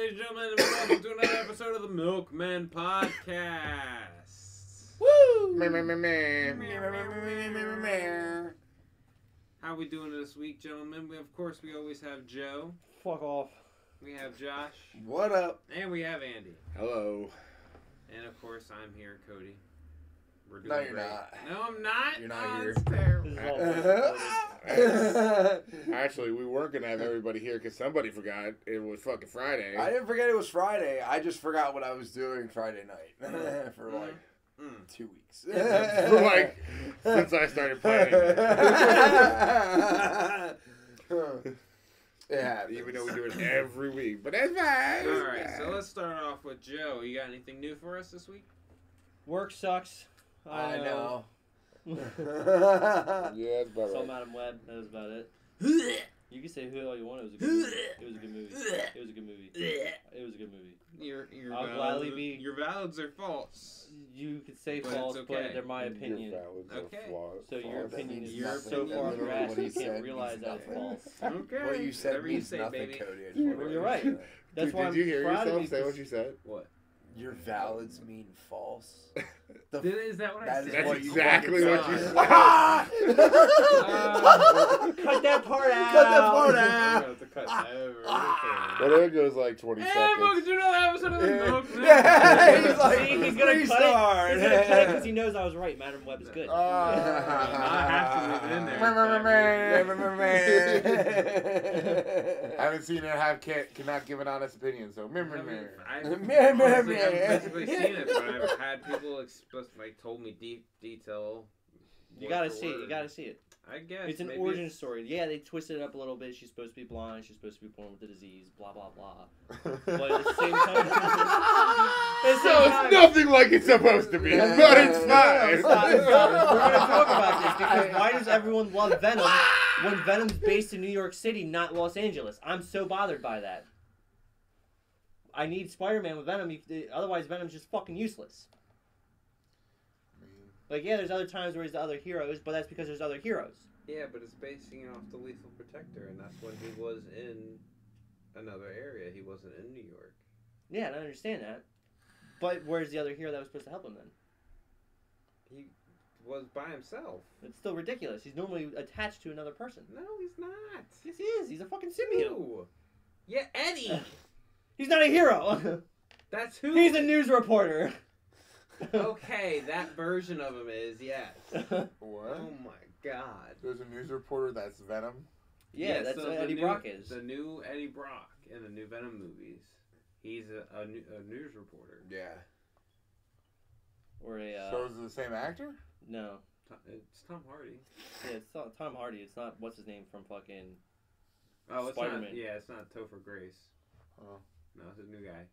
ladies and gentlemen, and welcome to another episode of the MilkMen podcast. Woo! How we doing this week, gentlemen? Of course, we always have Joe. Fuck off. We have Josh. What up? And we have Andy. Hello. And of course, I'm here, Cody. We're doing No, you're great. not. No, I'm not. You're not here. It's terrible. Actually, we weren't going to have everybody here because somebody forgot it was fucking Friday. I didn't forget it was Friday. I just forgot what I was doing Friday night for like 2 weeks. For like, since I started playing. Yeah, Even though we do it every week. But that's fine. Alright, so let's start off with Joe. You got anything new for us this week? Work sucks. I know. Yeah, that's about Saw right. Madam Web. That was about it. You can say who all you want. It was a good movie. It was a good movie. It was a good movie. It was a good movie. I'll gladly be- Your valids are false. You could say But false, it's okay. but they're my opinion. Okay. So your opinion is Your so opinion. far Literally grass what you he can't said realize means that's nothing. false. Okay. What you said Whatever you means say, nothing, baby. Cody. I just Well, wanted you're to right. say that. That's Dude, why did you hear I'm proud of yourself you say what for- you said? What? Your valads mean false. Is that what I That said? is That's what you exactly fucking what you said. said. Cut that part out. Cut that part I out. have to cut everything. Well, there goes like 20 Hey, seconds. welcome to another episode of the MilkMen. Yeah, he's like, See, he's gonna cut it. He's gonna cut it because he knows I was right. Madam Web is good. I have to leave it in there. I haven't seen her cannot give an honest opinion, so I haven't physically seen it, but I've had people told me detail. You gotta see it. You gotta see it. I guess It's an maybe origin story. Yeah, they twisted it up a little bit. She's supposed to be blind. She's supposed to be born with the disease. Blah blah blah. But at the same time, So it's nothing like it's supposed to be, but it's fine. Stop. We're gonna talk about this because why does everyone love Venom when Venom's based in New York City, not Los Angeles? I'm so bothered by that. I need Spider-Man with Venom. Otherwise, Venom's just fucking useless. Like, yeah, there's other times where he's the other heroes, but that's because there's other heroes. Yeah, but it's basing it off the Lethal Protector, and that's when he was in another area. He wasn't in New York. Yeah, and I understand that. But where's the other hero that was supposed to help him then? He was by himself. It's still ridiculous. He's normally attached to another person. No, he's not. Yes, he is. He's a fucking symbiote. Who? Yeah, Eddie. He's not a hero. That's who. He's a news reporter. Okay, that version of him is, yes. What? Oh my god. There's a news reporter that's Venom. Yeah, that's so what the Eddie new- Brock is. The new Eddie Brock in the new Venom movies. He's a news reporter. Yeah. Or a, So is it the same actor? no. It's Tom Hardy. Yeah, it's not Tom Hardy. It's not, what's his name from fucking... Oh, it's Spider-Man. not. Yeah, it's not Topher Grace. Oh. No, it's a new guy.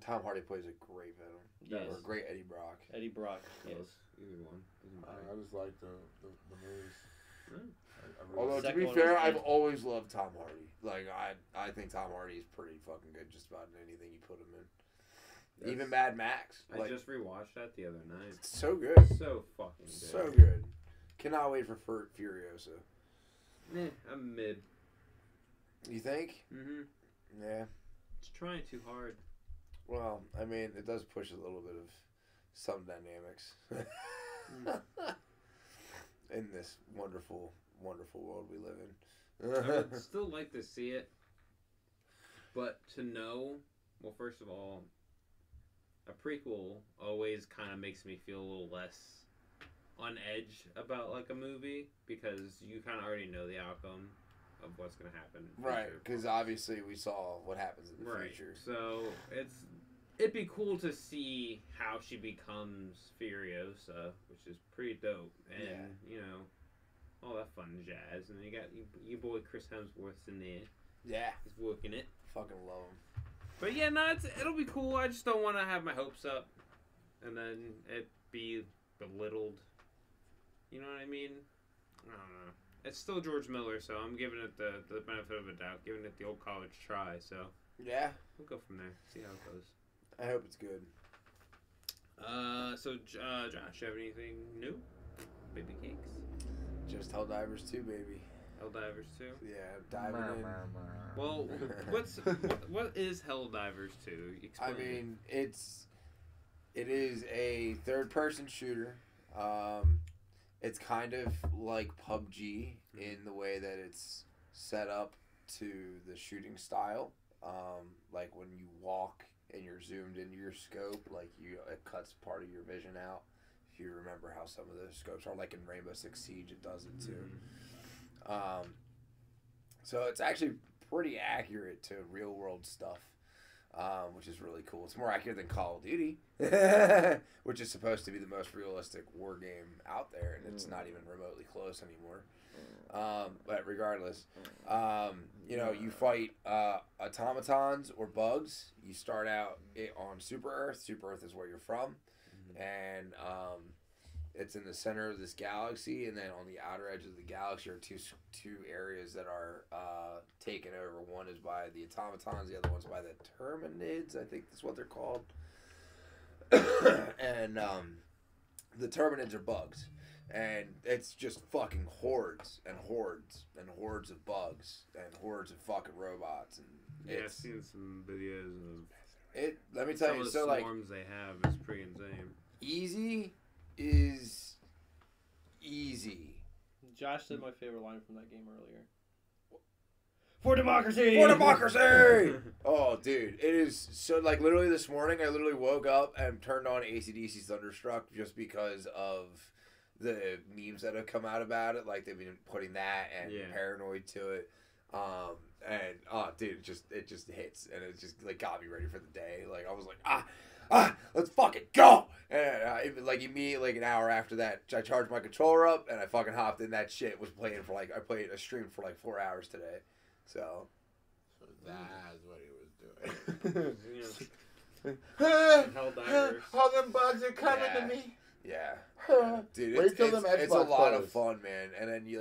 Tom Hardy plays a great Venom. Yes. Or a great Eddie Brock. Eddie Brock, yes. Either one. Doesn't matter. I just like the movies. Mm. Although to Second be one fair, was I've good. always loved Tom Hardy. Like, I think Tom Hardy is pretty fucking good just about in anything you put him in. That's- Even Mad Max. I Like, just rewatched that the other night. it's so good. So fucking good. So good. Cannot wait for Furiosa. I'm mid. You think? Mm-hmm. Yeah. It's trying too hard. Well, I mean, it does push a little bit of some dynamics in this wonderful, wonderful world we live in. I would still like to see it, but to know, well, first of all, a prequel always kind of makes me feel a little less on edge about like a movie because you kind of already know the outcome of what's going to happen. In the Right, future. because obviously we saw what happens in the Right. future. So it'd be cool to see how she becomes Furiosa, which is pretty dope, and you know, all that fun jazz. And then you got your boy Chris Hemsworth's in there. Yeah. He's working it. Fucking love him. But yeah, no, it'll be cool. I just don't want to have my hopes up, and then it be belittled. You know what I mean? I don't know. It's still George Miller, so I'm giving it the benefit of a doubt, giving it the old college try. So Yeah. we'll go from there. See how it goes. I hope it's good. So Josh, you have anything new? Baby cakes. Just Helldivers 2, baby. Helldivers 2. Yeah, diving in. Well, what is Helldivers 2? Explain. I mean, it is a third-person shooter. It's kind of like PUBG in the way that it's set up to the shooting style. Like when you walk and you're zoomed into your scope, like it cuts part of your vision out. If you remember how some of the scopes are, like in Rainbow Six Siege, it does it too. So it's actually pretty accurate to real world stuff, which is really cool. It's more accurate than Call of Duty, which is supposed to be the most realistic war game out there, and it's not even remotely close anymore. But regardless, you fight automatons or bugs. You start out on Super Earth. Super Earth is where you're from, and it's in the center of this galaxy, and then on the outer edge of the galaxy are two areas that are taken over. One is by the automatons, the other one's by the Terminids, I think that's what they're called. And the Terminids are bugs. And it's just fucking hordes and hordes and hordes of bugs and hordes of fucking robots. And yeah, I've seen some videos of it. Let me tell some you, of the swarms they have is pretty insane. Easy is easy. Josh said my favorite line from that game earlier. For democracy! For democracy! Oh, dude. It is so, like, literally this morning, I literally woke up and turned on AC/DC's Thunderstruck just because of the memes that have come out about it. Like, they've been putting that and Paranoid to it. And, oh, dude, it just hits. And it just, like, got me ready for the day. Like, I was like, let's fucking go! And, like, immediately, like, an hour after that, I charged my controller up, and I fucking hopped in. That shit was playing for, like, I streamed for, like, 4 hours today. So that's what he was doing. Helldivers. All them bugs are coming to me. Yeah. Dude, Wait till them it's a lot close. of fun, man. And then you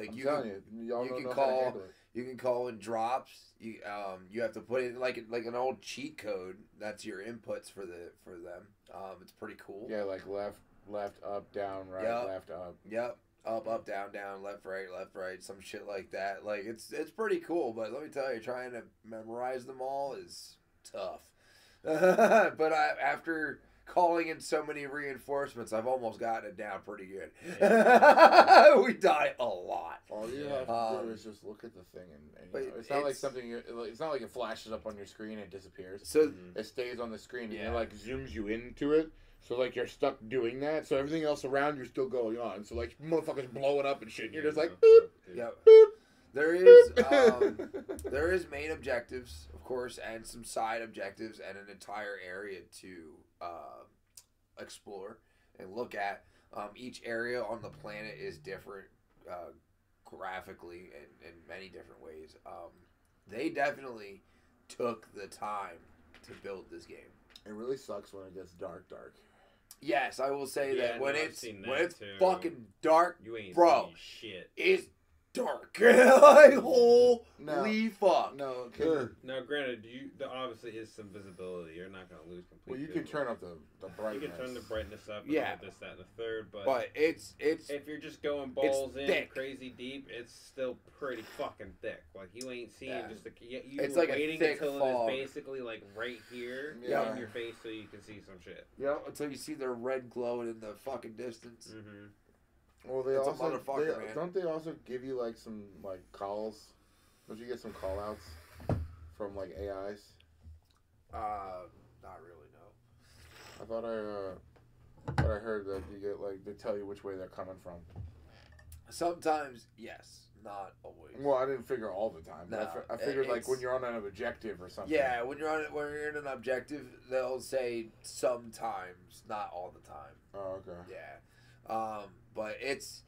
can call in drops. You have to put in like an old cheat code. That's your inputs for them. It's pretty cool. Yeah, like left, up, down, right, left, up. Yep. Up, down, left, right, some shit like that. Like, it's pretty cool, but let me tell you, trying to memorize them all is tough. But after calling in so many reinforcements, I've almost gotten it down pretty good. We die a lot. All you have to do is just look at the thing, and it's not like something. It's not like it flashes up on your screen and it disappears. So it stays on the screen, and it like zooms you into it. So, like, you're stuck doing that, so everything else around you're still going on. So, like, motherfuckers blowing up and shit, and you're just like, boop, yep. boop. There is main objectives, of course, and some side objectives, and an entire area to explore and look at. Each area on the planet is different graphically in many different ways. They definitely took the time to build this game. It really sucks when it gets dark. Yes, I will say that when it's too. fucking dark, you ain't bro, shit. It's dark. Like, holy fuck. No, now, granted, obviously is some visibility. You're not gonna lose completely. Well, you can turn up the brightness. You can turn the brightness up. And this, that, and the third. But it's if you're just going balls in thick. crazy deep, it's still pretty fucking thick. Like, you ain't seeing just it's like waiting a thick until fog. it is basically like right here in your face so you can see some shit. Yeah, until you see the red glowing in the fucking distance. Mm-hmm. Well, don't they also give you like some like calls? Don't you get some call outs from like AIs? Not really, no. I thought I heard that you get like they tell you which way they're coming from. Sometimes, yes, not always. Well, I didn't figure all the time. But No, I figured like when you're on an objective or something. Yeah, when you're in an objective, they'll say sometimes, not all the time. Oh, okay. Yeah. But it's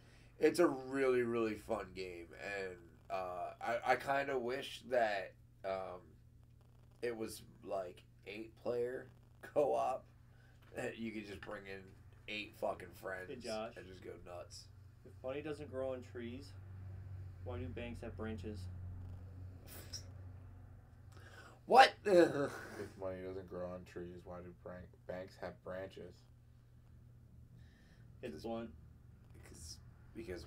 a really, really fun game, and I kind of wish that it was like 8-player co-op, that you could just bring in 8 fucking friends Hey, Josh. and just go nuts. If money doesn't grow on trees, why do banks have branches? What? If money doesn't grow on trees, why do banks have branches? It's blunt. Because because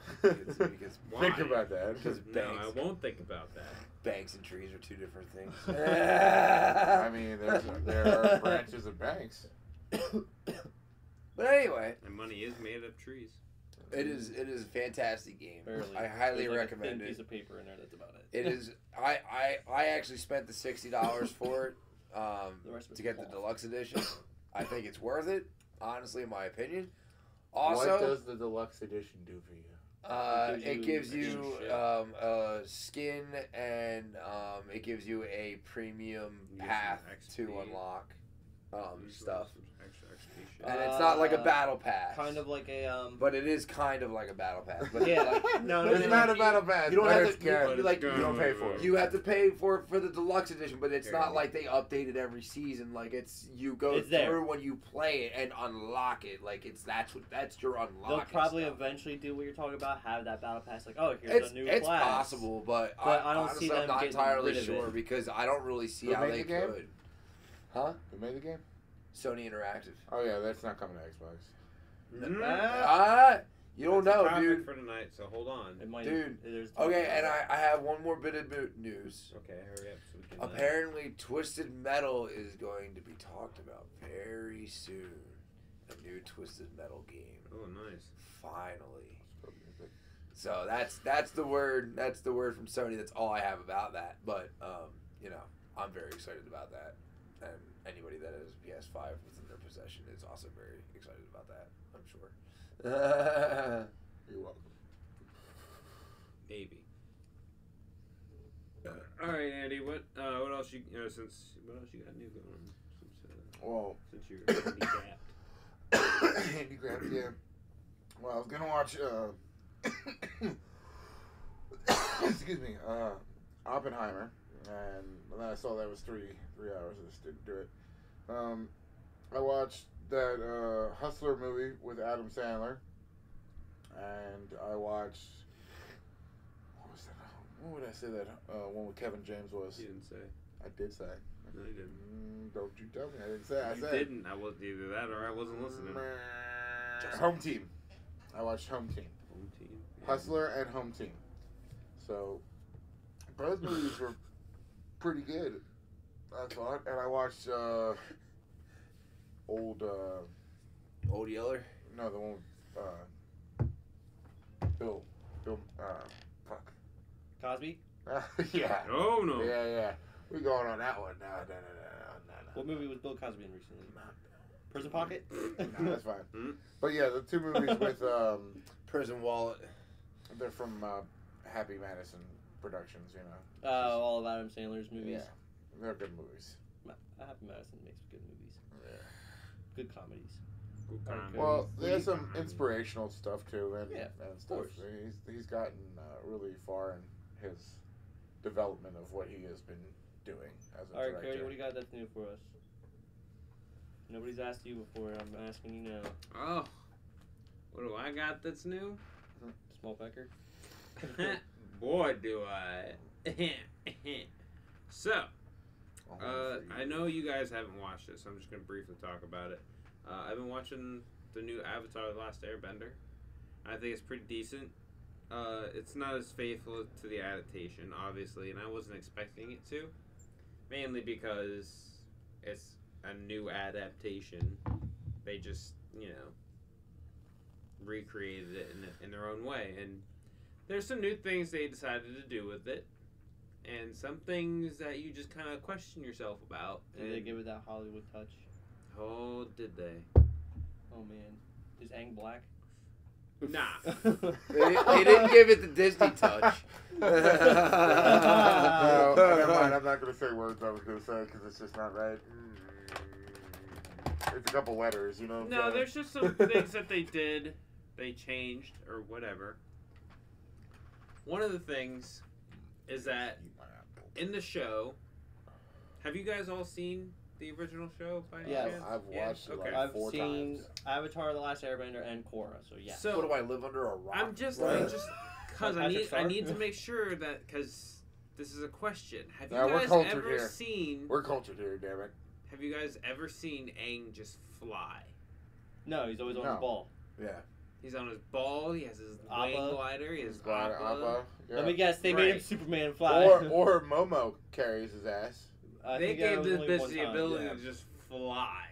Why? Think about that. Because No, I banks, won't think about that. banks and trees are two different things. I mean, there are branches of banks. But anyway, And money is made of trees. it is a fantastic game. Barely. I highly There's like recommend a thin it. piece of paper in there. That's about it. It is. I actually spent the $60 for it The rest of it's to get the cloth. deluxe edition. I think it's worth it, honestly, in my opinion. Also, What does the deluxe edition do for you? it gives you extra shit. skin and it gives you a premium You get path some to XP. unlock Usually stuff. some extra XP shit. And it's not like a battle pass. Kind of like a But it is kind of like a battle pass. But Yeah, like, no, It's no, not no. a battle pass. You don't but have it's to- good. you- like, you don't pay for it. you have to pay for the deluxe edition, but it's Here. not like they update it every season. Like it's you go It's through there. when you play it and unlock it. Like that's your unlock. They'll probably eventually do what you're talking about. Have that battle pass, like, oh, here's It's a new it's class. possible, but But I don't honestly, see them I'm not getting entirely rid of sure it. because I don't really see Who how made they the game? could. Huh? Who made the game? Sony Interactive. Oh yeah, that's not coming to Xbox. You don't That's a know, topic dude. for tonight, so hold on. It might, Dude, there's Okay, and I have one more bit of news. Okay, hurry up so we can. Apparently, Twisted Metal is going to be talked about very soon. A new Twisted Metal game. Oh, nice. Finally. So that's the word. That's the word from Sony. That's all I have about that. But you know, I'm very excited about that. And anybody that has PS5 within their possession is also very excited about that. I'm sure. You're welcome. Maybe. All right, Andy. What else you what else you got new going on Well, since you're handicapped? Handicapped, yeah. Well, I was gonna watch. Excuse me, Oppenheimer, and then I saw that was three hours. I just didn't do it. I watched that Hustler movie with Adam Sandler, and I watched. What was that? What would I say that one with Kevin James was? You didn't say. I did say. No, you didn't. Don't you tell me I didn't say. I You said. didn't. I was either that or I wasn't listening. Home Team. I watched Home Team. Home team. Yeah. Hustler and Home Team. So, both movies were pretty good, I thought. And I watched Old Yeller. no, the one with Bill, fuck. Cosby. Yeah. Oh no. Yeah. We're going on that one. No. What movie was Bill Cosby in recently? Prison Pocket. No, that's fine. Hmm? But yeah, the two movies with Prison Wallet. they're from Happy Madison Productions, you know. All of Adam Sandler's movies. Yeah, they're good movies. Happy Madison makes good movies. Yeah. Good comedies. Good Okay. comedy. Well, What there's do you- some inspirational stuff too, and Yeah, and of stuff. course. He's gotten really far in his development of what he has been doing as a All right, director. Cody, what do you got that's new for us? Nobody's asked you before. I'm asking you now. Oh, what do I got that's new? Small Becker. Boy, do I. So, Oh, I know you guys haven't watched it, so I'm just gonna briefly talk about it. I've been watching the new Avatar: The Last Airbender. I think it's pretty decent. It's not as faithful to the adaptation, obviously, and I wasn't expecting it to. Mainly because it's a new adaptation. They just, recreated it in their own way. And there's some new things they decided to do with it. And some things that you just kind of question yourself about. Did they give it that Hollywood touch? Oh, did they? Oh man, is Aang black? Nah. They didn't give it the Disney touch. No, never mind. I'm not going to say words I was going to say because it's just not right. It's a couple letters, you know. No, there's just some things that they changed, or whatever. One of the things is that in the show, have you guys all seen the original show by any Yes. chance? I've watched it Okay. like I've 4 seen times. Avatar: The Last Airbender and Korra, so yeah. So What do I live under a rock? I'm just Right. because I Patrick need Star? to make sure that because this is a question. Have you Yeah, we're guys cultured ever here. seen? We're cultured here, damn it. Have you guys ever seen Aang just fly? No, he's always on No. the ball. Yeah. He's on his ball. He has his Appa. wing glider. He has Glider, Appa. Appa, yeah. Let me guess, they made him Right. Superman fly. Or Momo carries his ass. I They think that gave was this only bitch one the time. ability yeah. to just fly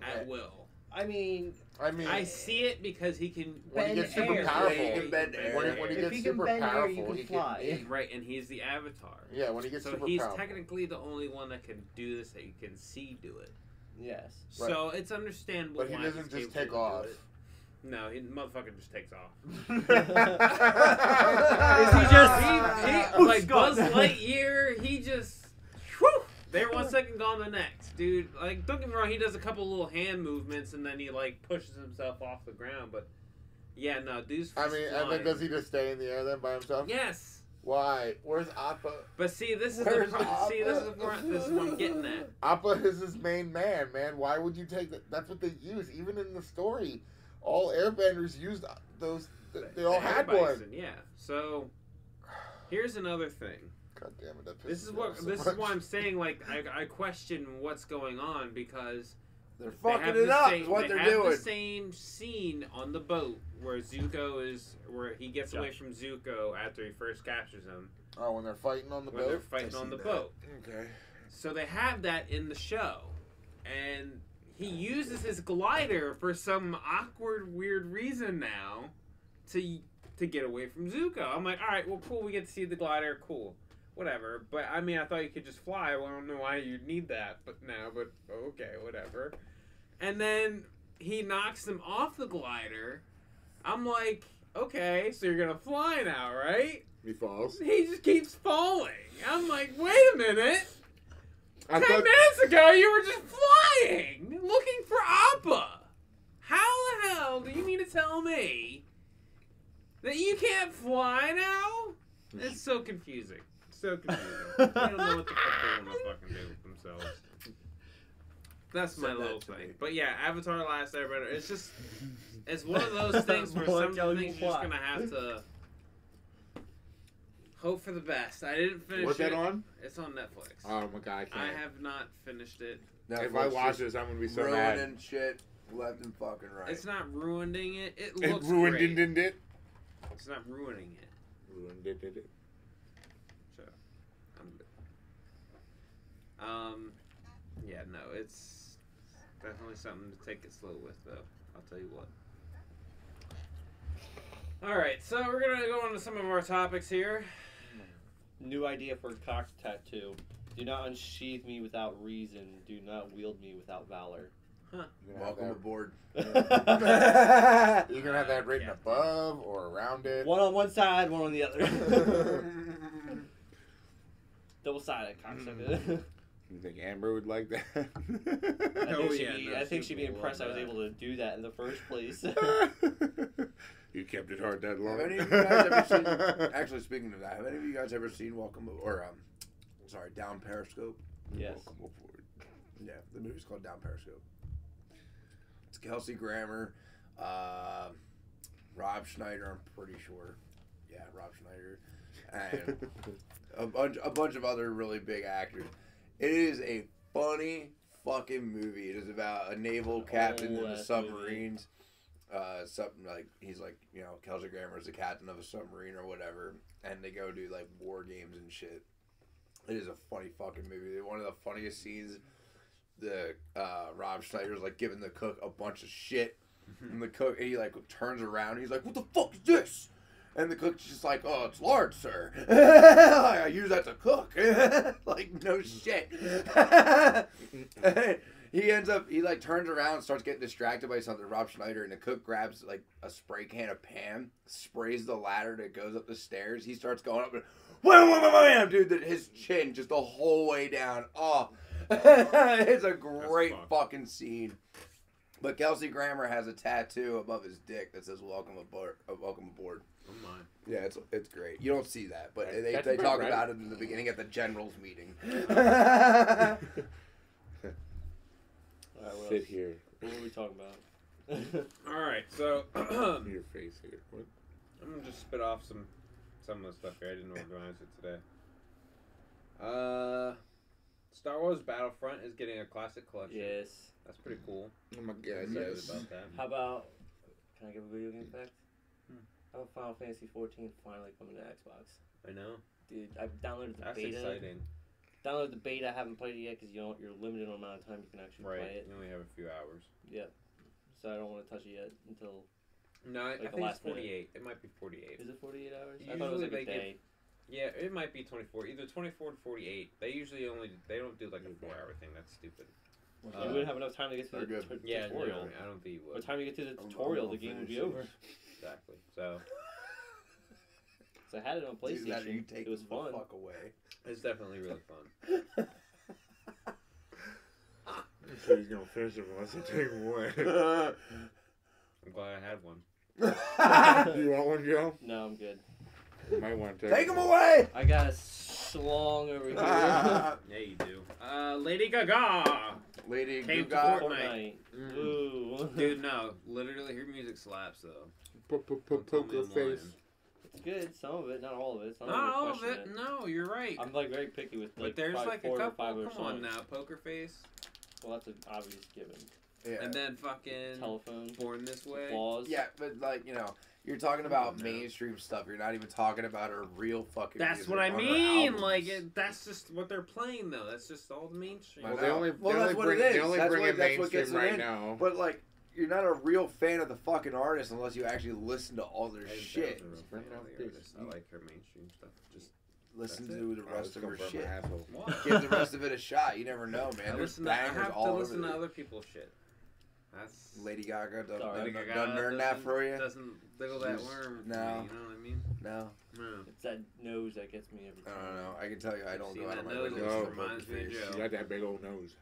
at Right. will. I mean, I mean, I see it because he can. when he bend gets super air. powerful, Yeah, he can bend air. when he If gets he can super bend air, powerful, you can he fly. can. Right, and he's the Avatar. Yeah, when he gets So super he's powerful. technically the only one that can do this that you can see do it. yes. Right. So it's understandable But he why doesn't he's just capable take to do off. it. No, he motherfucker just takes off. Is he just- He like Buzz Lightyear? He just whew, there 1 second, gone the next, dude. Like, don't get me wrong, he does a couple little hand movements and then he like pushes himself off the ground. But yeah, no, dude's. I mean, and then flying. does he just stay in the air then by himself? Yes. Why? Where's Appa? But see, this is Where's this is what I'm getting at. Appa is his main man. Why would you take that? That's what they use. Even in the story, all airbenders used those. They all had Bison, one. yeah. So here's another thing. God damn it! That pisses This is me what off so this is much. why I'm saying, like, I question what's going on because They're they fucking have it the up. same, Is what they they're have doing. the same scene on the boat where Zuko is, where he gets away from Zuko after he first captures him. Oh, when they're fighting on the When they're boat. fighting I on see the that. boat. Okay. So they have that in the show, and he uses his glider for some awkward, weird reason now to get away from Zuko. I'm like, all right, well, cool. We get to see the glider, cool, whatever. But I mean, I thought you could just fly. Well, I don't know why you'd need that, but okay, whatever. And then he knocks him off the glider. I'm like, okay, so you're gonna fly now, right? He falls. He just keeps falling. I'm like, wait a minute. I 10 thought. minutes ago, you were just flying, looking for Appa. How the hell do you mean to tell me that you can't fly now? It's so confusing. So confusing. They don't know what the fuck they want to fucking do with themselves. That's my Send that little to thing. me. But yeah, Avatar: Last Airbender. It's just, it's one of those things where Boy, some tell you things you're just what. gonna have to hope for the best. I didn't finish What's it. that on? It's on Netflix. Oh my god, I I can't. have not finished it. If I watch this, I'm gonna be so mad. ruining shit left and fucking right. It's not ruining it. It It looks ruined great. it. It's not ruining it. Ruined it. So, I'm good. Yeah, no, it's definitely something to take it slow with, though. I'll tell you what. All right, so we're gonna go on to some of our topics here. New idea for a cock tattoo. Do not unsheathe me without reason. Do not wield me without valor. You're gonna have Welcome that- aboard. You're gonna have that written Yeah. above or around it. One on one side, one on the other. Double-sided cocksucker. You think Amber would like that? I think she'd be people impressed I love was that. able to do that in the first place. You kept it hard that long. Have any of you guys ever seen? Actually, speaking of that, have any of you guys ever seen Down Periscope? Yes. Welcome aboard. Yeah, the movie's called Down Periscope. It's Kelsey Grammer, Rob Schneider. I'm pretty sure. Yeah, Rob Schneider, and a bunch of other really big actors. It is a funny fucking movie. It is about a naval captain in the that submarines. Something like he's like, you know, Kelsey Grammer is the captain of a submarine or whatever, and they go do like war games and shit. It is a funny fucking movie. One of the funniest scenes, the Rob Schneider's like giving the cook a bunch of shit, and the cook he like turns around, and he's like, "What the fuck is this?" And the cook's just like, "Oh, it's lard, sir. I use that to cook." Like, no shit. He like turns around and starts getting distracted by something, Rob Schneider, and the cook grabs like a spray can of Pam, sprays the ladder that goes up the stairs. He starts going up and wham, dude, his chin just the whole way down. Oh, it's a great fucking scene. But Kelsey Grammer has a tattoo above his dick that says "Welcome aboard." Welcome aboard. Oh my. Yeah, it's great. You don't see that, but That's they about talk right. about it in the beginning at the generals meeting. Alright, what Sit else? here. What were we talking about? All right, so Your face here. What? I'm gonna just spit off some of the stuff here. I didn't organize it today. Star Wars Battlefront is getting a classic collection. Yes. That's pretty cool. Oh my I'm god, excited yes. about that. How about Can I give a video game fact? Hmm. I have a Final Fantasy 14 finally coming to Xbox. I know. Dude, I've downloaded the That's beta. exciting. Downloaded the beta. I haven't played it yet because you're limited on the amount of time you can actually Right. play it. You only have a few hours. Yep. So I don't want to touch it yet until. No, I the think it's last minute. 48. It might be 48. Is it 48 hours? I Usually thought it was like they a day. Yeah, it might be 24. Either 24 to 48. They usually they don't do like a 4-hour thing. That's stupid. You wouldn't have enough time to get to the They're good. Yeah, tutorial. no, I don't think you By would. the time you get to the I'm tutorial, gonna the game would be finish over. it. Exactly. So So I had it on PlayStation. Dude, that you take it was the fun. fuck away. it's definitely really fun. So he's gonna finish it unless I take him away. I'm glad I had one. Do you want one, Joe? No, I'm good. You might want to Take him away! I got a schlong over here. Yeah, you do. Lady Gaga. Lady Came to Gaga. Fortnite. Fortnite. Ooh. Dude, no. Literally, her music slaps though. Don't tell me Poker I'm lying. face. It's good. Some of it, not all of it. Some Not all of question it. No, you're right. I'm like very picky with like But there's probably like 4 a or couple. 5 other Come on songs. now, Poker Face, Well, that's an obvious given. Yeah. and then fucking Telephone. Born This Way. Applause. Yeah, but like, you know, you're talking about No. mainstream stuff. You're not even talking about her real fucking That's music what I on her mean. albums. Like that's just what they're playing though. That's just all the mainstream. I Well, know. they only, Well, they that's only what bring, it is. They only That's bring what- it that's what gets mainstream it right in. now. But like, you're not a real fan of the fucking artist unless you actually listen to all their shit. I like her mainstream stuff. Just Listen That's to the Oh, rest it's of gonna her burn my shit. asshole. what? Give the rest of it a shot. You never know, man. I There's listen. I bangers have all to over listen to there. other people's shit. That's Lady Gaga done, Sorry. Lady done, Gaga done earn that doesn't- for you? Doesn't wiggle that She's- worm. no. For me, you know what I mean? No, No. It's that nose that gets me every I time. don't know. I can tell you, I don't Seen go out of that my way to nose, it listen to reminds Poker me of Face. Joe. She got that big old nose.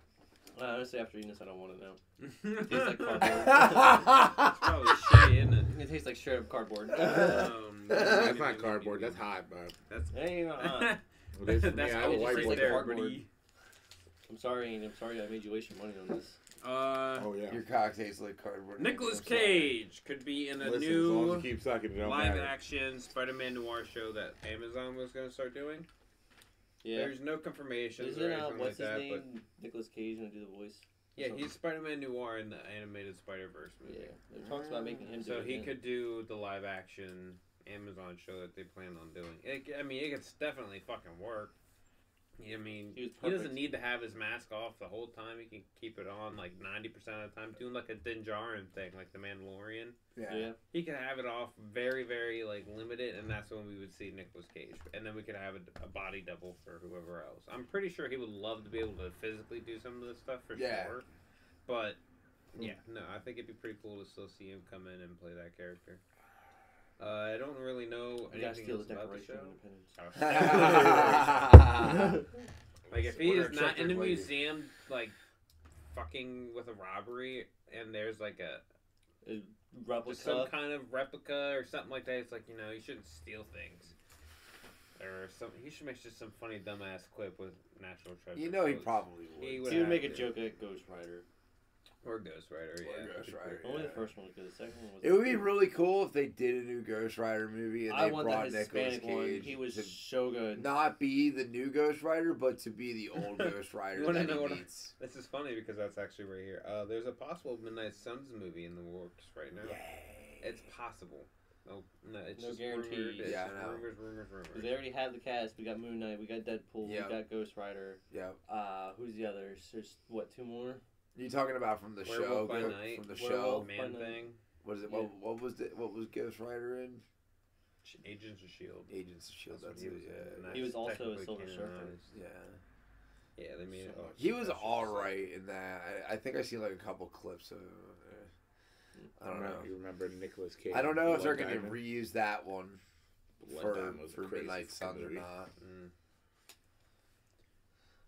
Honestly, after eating this, I don't want to know. It's like cardboard. probably shitty, isn't it? It tastes like straight up cardboard. That's not cardboard. That's hot, bud. That's Hey, Well, it is for me. That's I have how a it tastes whiteboard like there. cardboard. I'm sorry I made you waste your money on this. Oh yeah. Your cock tastes like cardboard. Nicolas I'm sorry. Cage could be in a Listen, as long as new you keep sucking, it don't live matter. action Spider-Man noir show that Amazon was going to start doing. Yeah. There's no confirmation or Isn't anything like what's his that, name? but Nicolas Cage gonna do the voice? yeah, he's Spider-Man noir in the animated Spider-Verse movie. Yeah. It talks about making him do So it he again. could do the live action Amazon show that they plan on doing. I mean, it could definitely fucking work. I mean, He was he doesn't perfect. need to have his mask off the whole time. He can keep it on like 90% of the time, doing like a Din Djarin thing, like the Mandalorian. Yeah. He could have it off very, very like limited, and that's when we would see Nicolas Cage, and then we could have a body double for whoever else. I'm pretty sure he would love to be able to physically do some of this stuff for Yeah. sure. But yeah, no, I think it'd be pretty cool to still see him come in and play that character. I don't really know You gotta anything steal else the about the Declaration show. of Independence. Like if he We're is not in a eccentric lady. museum, like fucking with a robbery, and there's like A just some replica. kind of replica or something like that, it's like, you know, you shouldn't steal things. Or some, he should make just some funny dumbass quip with National Treasure. You know he quotes. probably would. He He would make a have to. joke at Ghost Rider. Or Ghost Rider, Or yeah. Ghost Rider. Only the Yeah. first one was good. The second one was. It would be really cool if they did a new Ghost Rider movie and I they want the brought Nicolas Hispanic one. Cage He was to so good. not be the new Ghost Rider, but to be the old Ghost Rider You wanna that know he what I- meets. This is funny because that's actually right here. There's a possible Midnight Suns movie in the works right now. Yay. It's possible. No, it's No just guarantees. rumored. It's Yeah, just I know. rumors. Because they already have the cast. We got Moon Knight. We got Deadpool. Yeah. We got Ghost Rider. Yep. Who's the others? There's what, 2 more? You talking about from the show? Werewolf by Night. From the Werewolf. show. Man Fun, thing. What is it? Yeah. What was Ghost Rider in? Agents of Shield. Agents of Shield. That's That's what it. he was in, and Yeah. He was that's also a technically Silver Surfer. canonized. Yeah. Yeah, they made it. So Oh, He was that shit all sick. right in that. I think I seen like a couple clips of. I don't know. You remember Nicolas Cage? I don't know if they're Blood gonna Diamond? reuse that one Blood for Diamond was a crazy Midnight Suns or movie. not. Mm.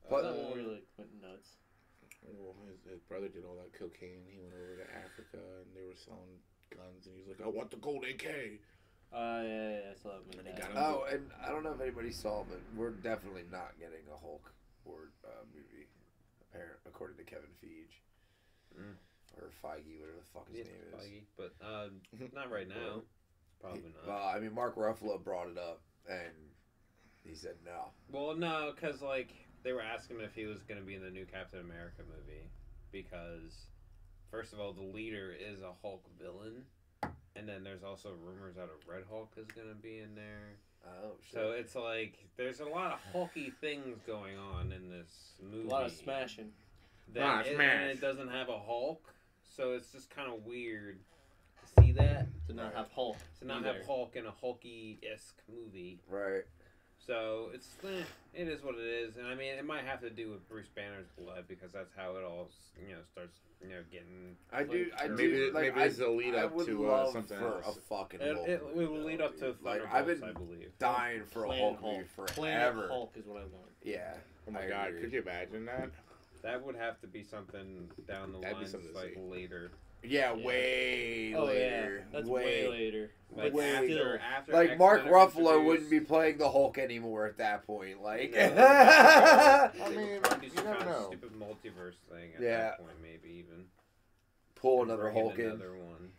But- That one really went nuts. Well, his brother did all that cocaine. He went over to Africa and they were selling guns, and he's like, "I want the gold AK." Yeah, I saw that movie. And he got him. Oh, and I don't know if anybody saw, but we're definitely not getting a Hulk or movie, according to Kevin Feige Mm. or Feige, whatever the fuck his Yeah, name is. Feige, but not right now. Probably not. Well, I mean, Mark Ruffalo brought it up, and he said no. Well, no, because like they were asking him if he was going to be in the new Captain America movie, because first of all, the leader is a Hulk villain, And then there's also rumors that a Red Hulk is gonna be in there. Oh shit. So it's like there's a lot of hulky things going on in this movie. A lot of smashing. And it doesn't have a Hulk, so it's just kind of weird to see that. To not have Hulk. To not have Hulk in a Hulky-esque movie. Right. So it is what it is, and I mean it might have to do with Bruce Banner's blood because that's how it all starts getting. Maybe it's a lead up to something for else. a fucking It Hulk will lead up to like Thunderbolts, I've been I believe. dying for a Hulk movie Planet forever. Hulk is what I want. Yeah. Oh my I god, agree. could you imagine that? That would have to be something down the That'd be line, something to like see. later. Yeah, way Oh later. yeah, that's way later. Like But after, still, after Like X-Men Mark are Ruffalo wouldn't be introduced, playing the Hulk anymore at that point. Like, No. I they mean, would probably do you some never kind of know. stupid multiverse thing at Yeah. that point, maybe even. pull another Bring in Hulk in. another one.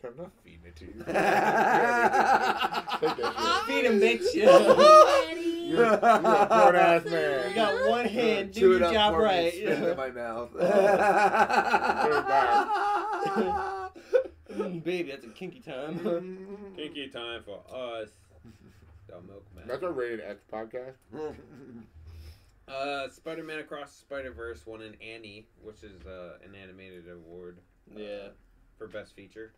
I'm not feeding it to you. Feed Take that Feed him, bitch. You're a grown ass man. You got one hand. Chew Do it your up job for me, right. spit it in my mouth. Baby, that's a kinky time. Kinky time for us. The MilkMen. That's our rated X podcast. Spider-Man Across the Spider-Verse won an Annie, which is an animated award. Yeah. For Best Feature.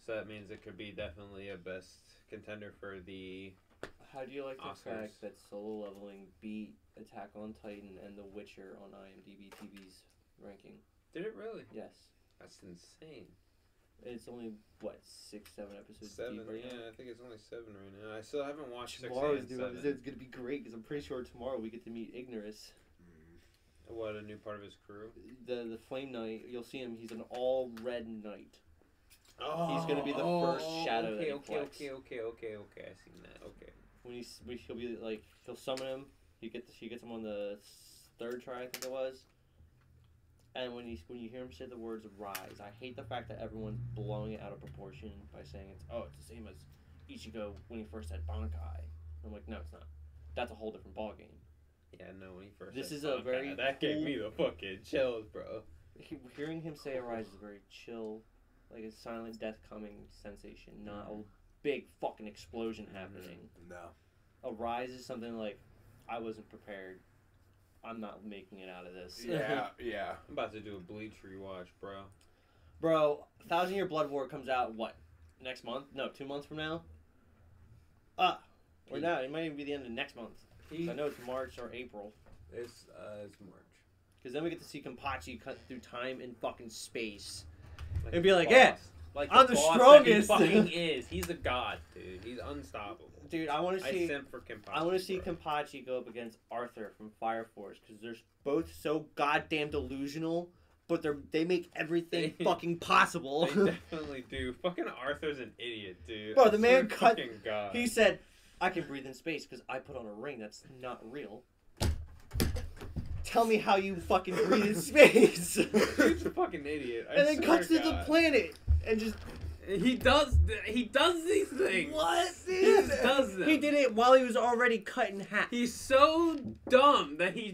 So that means it could be definitely a best contender for the... How do you like the Oscars. fact that Solo Leveling beat Attack on Titan and The Witcher on IMDb TV's ranking? Did it really? Yes. That's insane. It's only, what, 6, 7 episodes 7, deep right yeah, now? I think it's only 7 right now. I still haven't watched 6 Tomorrow's and new 7. episode's gonna be great because I'm pretty sure tomorrow we get to meet Ignorus. What, a new part of his crew? The Flame Knight, you'll see him, he's an all red knight. Oh, He's gonna be the first shadow that he collects. Okay, I seen that, okay. He'll be like, he'll summon him, he gets him on the 3rd try, I think it was. And when you hear him say the words "rise," I hate the fact that everyone's blowing it out of proportion by saying it's the same as Ichigo when he first had Bankai. I'm like, no, it's not. That's a whole different ballgame. Yeah, no, when he first This said is a Bankai, very that gave cool- me the fucking chills, bro. Hearing him say "arise" is a very chill, like a silent death coming sensation, not a big fucking explosion happening. No. A rise is something like, I wasn't prepared. I'm not making it out of this. Yeah. I'm about to do a Bleach rewatch, bro. Bro, 1,000 Year Blood War comes out, what, next month? No, 2 months from now? Or now, it might even be the end of next month. 'Cause I know it's March or April. It's March. Because then we get to see Kenpachi cut through time and fucking space. Like And be like, boss. yeah, like I'm the boss strongest. That he fucking is. He's a god, dude. He's unstoppable. Dude, I want to I see... simp for Kenpachi. I want to see bro. Kenpachi go up against Arthur from Fire Force because they're both so goddamn delusional, but they make everything fucking possible. They definitely do. Fucking Arthur's an idiot, dude. Bro, I the man swear cut- fucking God. He said, "I can breathe in space because I put on a ring that's not real." Tell me how you fucking breathe in space. Dude's a fucking idiot. I And then swear cuts to to the God. planet and just He does these things. what? He just does them. He did it while he was already cut in half. He's so dumb that he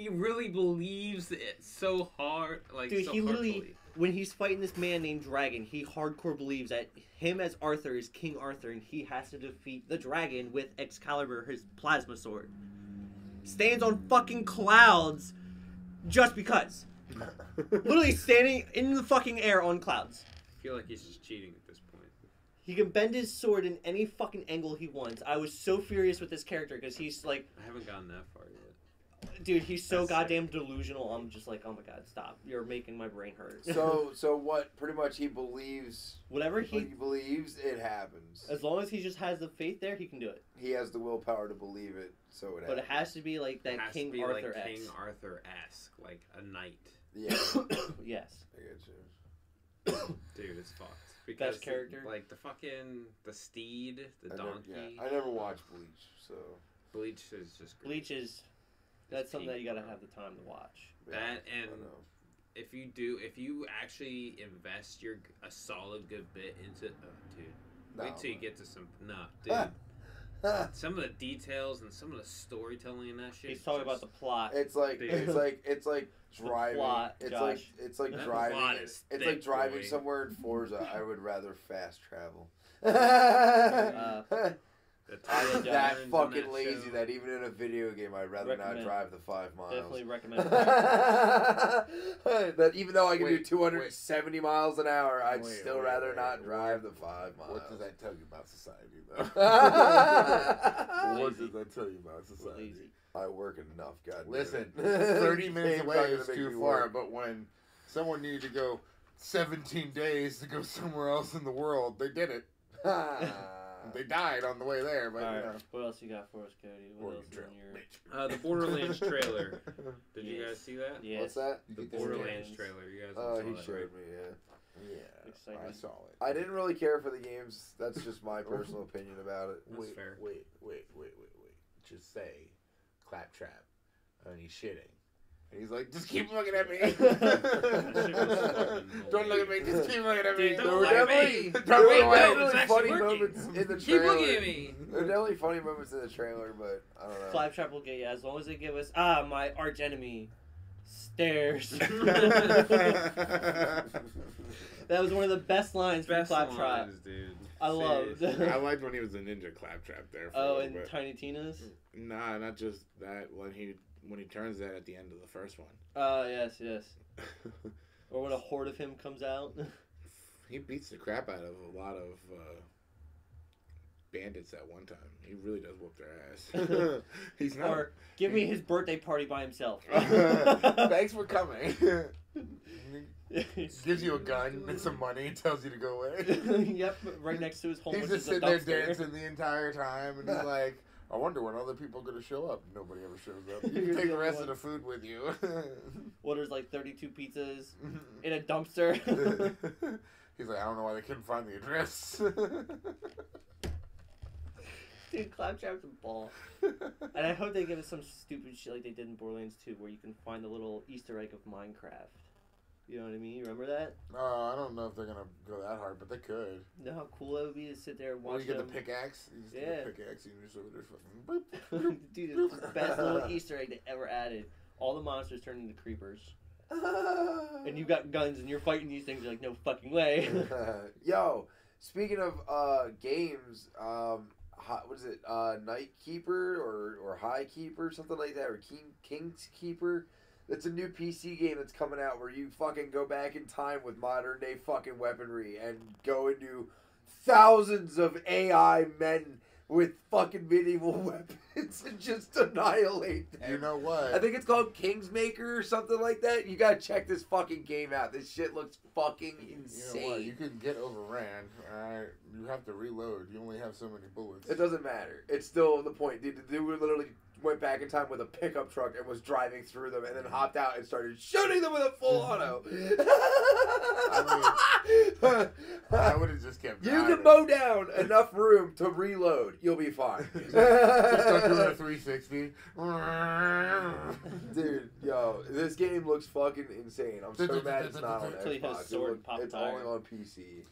really believes it so hard. Like, Dude, so he literally, heartfully. when he's fighting this man named Dragon, he hardcore believes that him as Arthur is King Arthur and he has to defeat the dragon with Excalibur, his plasma sword. Stands on fucking clouds just because. Literally standing in the fucking air on clouds. I feel like he's just cheating at this point. He can bend his sword in any fucking angle he wants. I was so furious with this character because he's like, I haven't gotten that far yet. dude, he's so That's goddamn delusional. I'm just like, oh my god, stop. You're making my brain hurt. So what? Pretty much, he believes. Whatever What he believes, it happens. as long as he just has the faith there, he can do it. He has the willpower to believe it, so it happens. But it has to be like that It has King to be Arthur like King X. Arthur-esque, like a knight. Yeah, Yes. I get you. Dude, it's fucked. Because, Best character? Like, the steed, the donkey. I never watched Bleach, so Bleach is just great. Bleach is... That's something that you gotta bro. have the time to watch. yeah, That I and know. if you actually invest a solid good bit into, oh, dude, No, wait till you man. get to some, nah, dude, Some of the details and some of the storytelling in that shit. He's talking about the plot. It's like Dude. it's like driving. plot, it's Josh. like That driving. plot is It's thick, like driving boy. somewhere in Forza. I would rather fast travel. The I'm turns that in fucking that lazy show. that even in a video game I'd rather not Recommend. drive the 5 miles. Definitely recommend. That even though I can do Wait, 270 miles an hour, I'd Wait, still wait, rather wait, not wait. drive the 5 miles. What does that tell you about society, though? Lazy. What does that tell you about society? Lazy. I work enough, goddamn. Listen, it. 30 minutes Game's away not gonna is make too me far, work. but when someone needed to go 17 days to go somewhere else in the world, they did it. They died on the way there, but Alright, you know. what else you got for us, Cody? What Oregon else is Trail, in your... The Borderlands trailer. Did you Yes. guys see that? Yes. What's that? You The get this Borderlands game. trailer. You guys Oh, saw he that, showed right? me, yeah. Yeah, Exciting. I saw it. I didn't really care for the games. That's just my personal opinion about it. That's Wait, fair. wait. Just say claptrap, and he's shitting. And he's like, just keep looking at me. Don't look at me, just keep looking at me. Dude, There don't were look at definitely, me. there Don't were look away. definitely It's actually funny working. moments in the Keep trailer. looking at me. There were definitely funny moments in the trailer, but I don't know. Claptrap will get you as long as they give us my arch enemy stairs. That was one of the best lines Best from Claptrap. lines, dude. I loved. Seriously. I liked when he was a ninja claptrap there. For Oh, a and little bit. Tiny Tina's. Nah, not just that. When he turns that at the end of the first one, Yes. Or when a horde of him comes out. he beats the crap out of a lot of bandits at one time. He really does whoop their ass. He's not. Or give me his birthday party by himself. Thanks for coming. Gives Gives you a gun and some money, tells you to go away. Yep, right next to his home, He's which just is a sitting there dumpster. dancing the entire time, and he's like, I wonder when other people are going to show up. Nobody ever shows up. You You're can take the the rest one. of the food with you. Orders like 32 pizzas in a dumpster. He's like, I don't know why they couldn't find the address. Dude, Claptrap's a ball. And I hope they give us some stupid shit like they did in Borderlands 2 where you can find the little Easter egg of Minecraft. You know what I mean? You remember that? I don't know if they're going to go that hard, but they could. You know how cool it would be to sit there and Or watch you get them? the pickaxe. You just Yeah. get the pickaxe, and you just over there fucking... Dude, it's the best little Easter egg they ever added. All the monsters turn into creepers. And you got guns and you're fighting these things. You're like, no fucking way. Yo, speaking of games, what is it? Night Keeper or High Keeper, something like that, or King's Keeper. It's a new PC game that's coming out where you fucking go back in time with modern day fucking weaponry and go into thousands of AI men with fucking medieval weapons and just annihilate them. You know what? I think it's called Kingsmaker or something like that. You gotta check this fucking game out. This shit looks fucking insane. You know what? You can get overran. Alright, you have to reload. You only have so many bullets. It doesn't matter. It's still the point. The dude literally went back in time with a pickup truck and was driving through them and then hopped out and started shooting them with a full auto. I would have just kept. You driving. can mow down enough room to reload. You'll be fine. Just start doing a 360. Dude, yo, this game looks fucking insane. I'm so mad it's not on Until he hit a Xbox. sword and pop a It's tire. only on PC.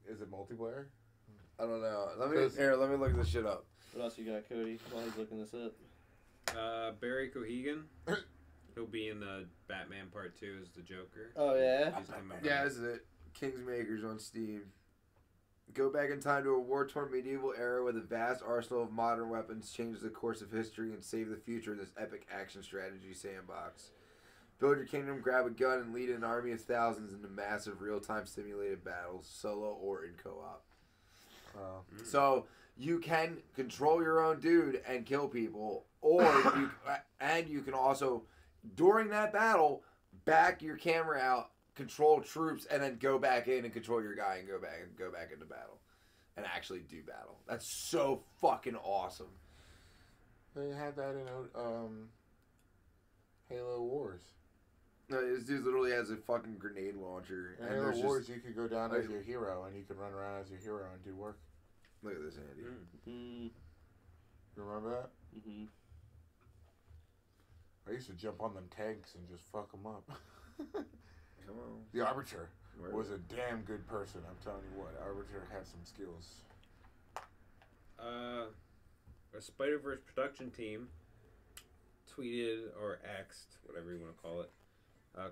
Is it multiplayer? I don't know. Let me look this shit up. What else you got, Cody, while he's looking this up? Barry Cohegan. He'll be in the Batman Part 2 as the Joker. Oh, yeah? He's coming back. Yeah, this is it. Kingsmakers on Steam. Go back in time to a war-torn medieval era with a vast arsenal of modern weapons, change the course of history, and save the future in this epic action strategy sandbox. Build your kingdom, grab a gun, and lead an army of thousands into massive real-time simulated battles, solo or in co-op. So you can control your own dude and kill people, or you can also, during that battle, back your camera out, control troops, and then go back in and control your guy and go back into battle, and actually do battle. That's so fucking awesome. They had that in Halo Wars. No, this dude literally has a fucking grenade launcher. In And Halo there's Wars, just, you could go down as your hero, and you could run around as your hero and do work. look at this, Andy. Mm, You remember that? mm-hmm. I used to jump on them tanks and just fuck them up. Come on. The Arbiter Where was is a damn good person. I'm telling you what, Arbiter had some skills. a Spider-Verse production team tweeted or X'd, whatever you want to call it,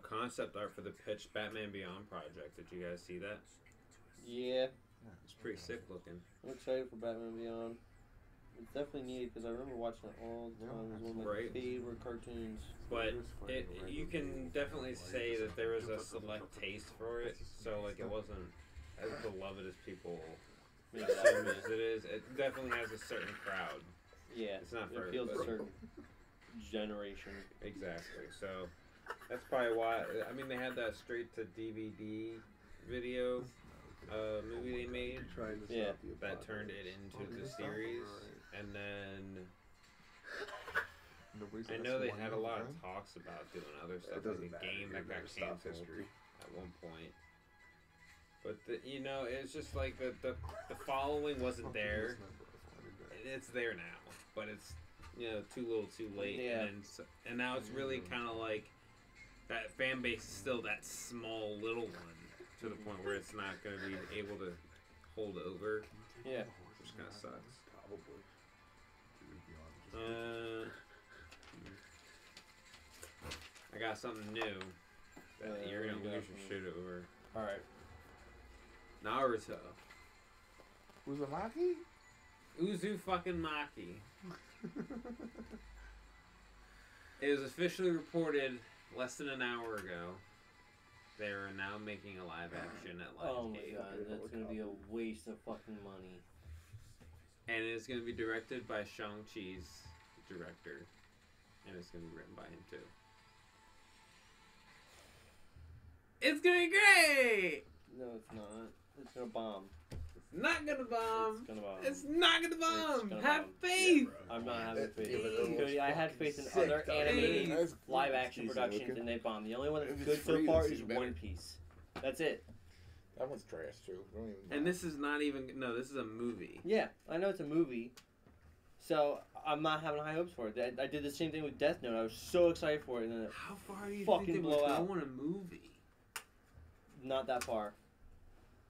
concept art for the pitched Batman Beyond project. Did you guys see that? Yeah, It's pretty sick looking. I'm excited for Batman Beyond. It's definitely needed because I remember watching it all the time. It was one of my Right. favorite cartoons. But you can definitely say that there was a select taste for it, so like it wasn't as beloved as people Yeah, assume as it is. It definitely has a certain crowd. yeah, It's not for it feels a everybody. certain generation. Exactly. So that's probably why. I mean, they had that straight to DVD video movie they made Yeah. that turned it into the series, and then I know they had a lot of talks about doing other stuff, like a game that got canceled at one point. But you know, it's just like the following wasn't there. It's there now, but it's, you know, too little, too late. Yeah. And now it's really kind of like that fan base is still that small little one to the point where it's not going to be able to hold over, Yeah. which kind of sucks. I got something new that you're gonna lose your shit over. All right. Naruto. Uzumaki? Uzu fucking Maki. It was officially reported less than an hour ago. They are now making a live action at Oh my Lionsgate. god, that's gonna be a waste of fucking money. And it's going to be directed by Shang-Chi's director. And it's going to be written by him too. It's going to be great! No, it's not. It's gonna bomb. It's not going to bomb! It's gonna bomb. It's not going to bomb! gonna Have bomb. faith! I'm not having faith. Yeah, but it looks Cody, I had faith in sick, other dog. animated That's live action decent productions looking. and they bombed. The only one that's If good it's so free, far it's is even better. One Piece. That's it. That one's trash too. Don't even And this is not even... No, this is a movie. Yeah, I know it's a movie. So I'm not having high hopes for it. I did the same thing with Death Note. I was so excited for it, and then it, How far do you Fucking think they would blow out. go in a movie? not that far.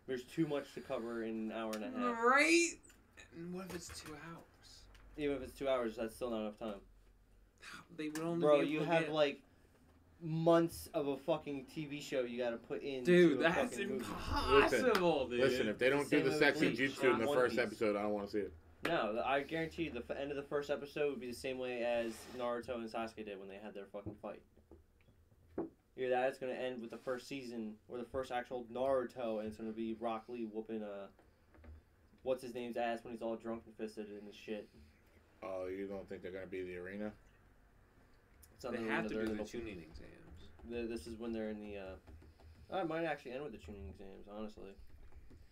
There's too much to cover in an hour and a half. Right? And what if it's 2 hours? Even if it's 2 hours, that's still not enough time. They would only Bro, be able you to have get... like months of a fucking TV show you gotta put in. Dude, to a that's fucking movie. impossible, dude. Listen, if they don't do Same the with sex and Bleach, jutsu in the One first Piece. episode, I don't want to see it. No, I guarantee you the end of the first episode would be the same way as Naruto and Sasuke did when they had their fucking fight. Either that, it's gonna end with the first season or the first actual Naruto, and it's gonna be Rock Lee whooping what's his name's ass when he's all drunk and fisted and shit. Oh, you don't think they're gonna be the arena? It's not They the have arena, to they're do in the tuning exams. This is when they're in the. It might actually end with the tuning exams, honestly.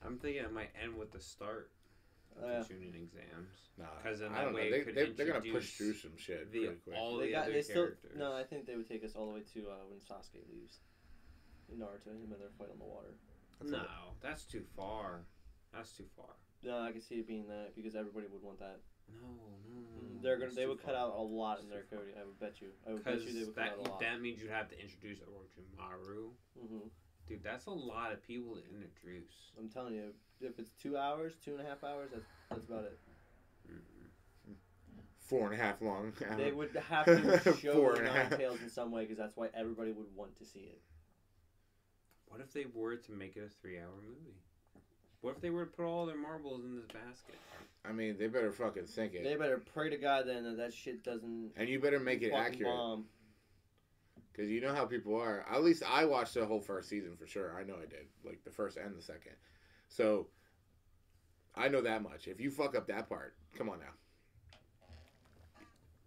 I'm thinking it might end with the start of Yeah. the tuning exams. Nah, 'Cause in I that don't know. way it They're could gonna push introduce through some shit The, pretty quick. all They the got. other They still. characters. No, I think they would take us all the way to when Sasuke leaves. Naruto and him and their fight on the water. No, that's too far. That's too far. No, I can see it being that because everybody would want that. No. They're gonna. that's They too would cut far. out a lot in It's their too far. Cody. I would bet you. I would bet Because you they would cut out a lot. that means you'd have to introduce Orochimaru. hmm Dude, that's a lot of people to introduce. I'm telling you, if it's 2 hours, 2.5 hours, that's about it. 4.5 long. They would have to show Four the and a Nine half. Tails in some way because that's why everybody would want to see it. What if they were to make it a 3-hour movie? What if they were to put all their marbles in this basket? I mean, they better fucking think it. They better pray to God then that shit doesn't And you better make it fucking accurate. bomb. Because you know how people are. At least I watched the whole first season for sure. I know I did. Like the first and the second. So, I know that much. If you fuck up that part, come on now.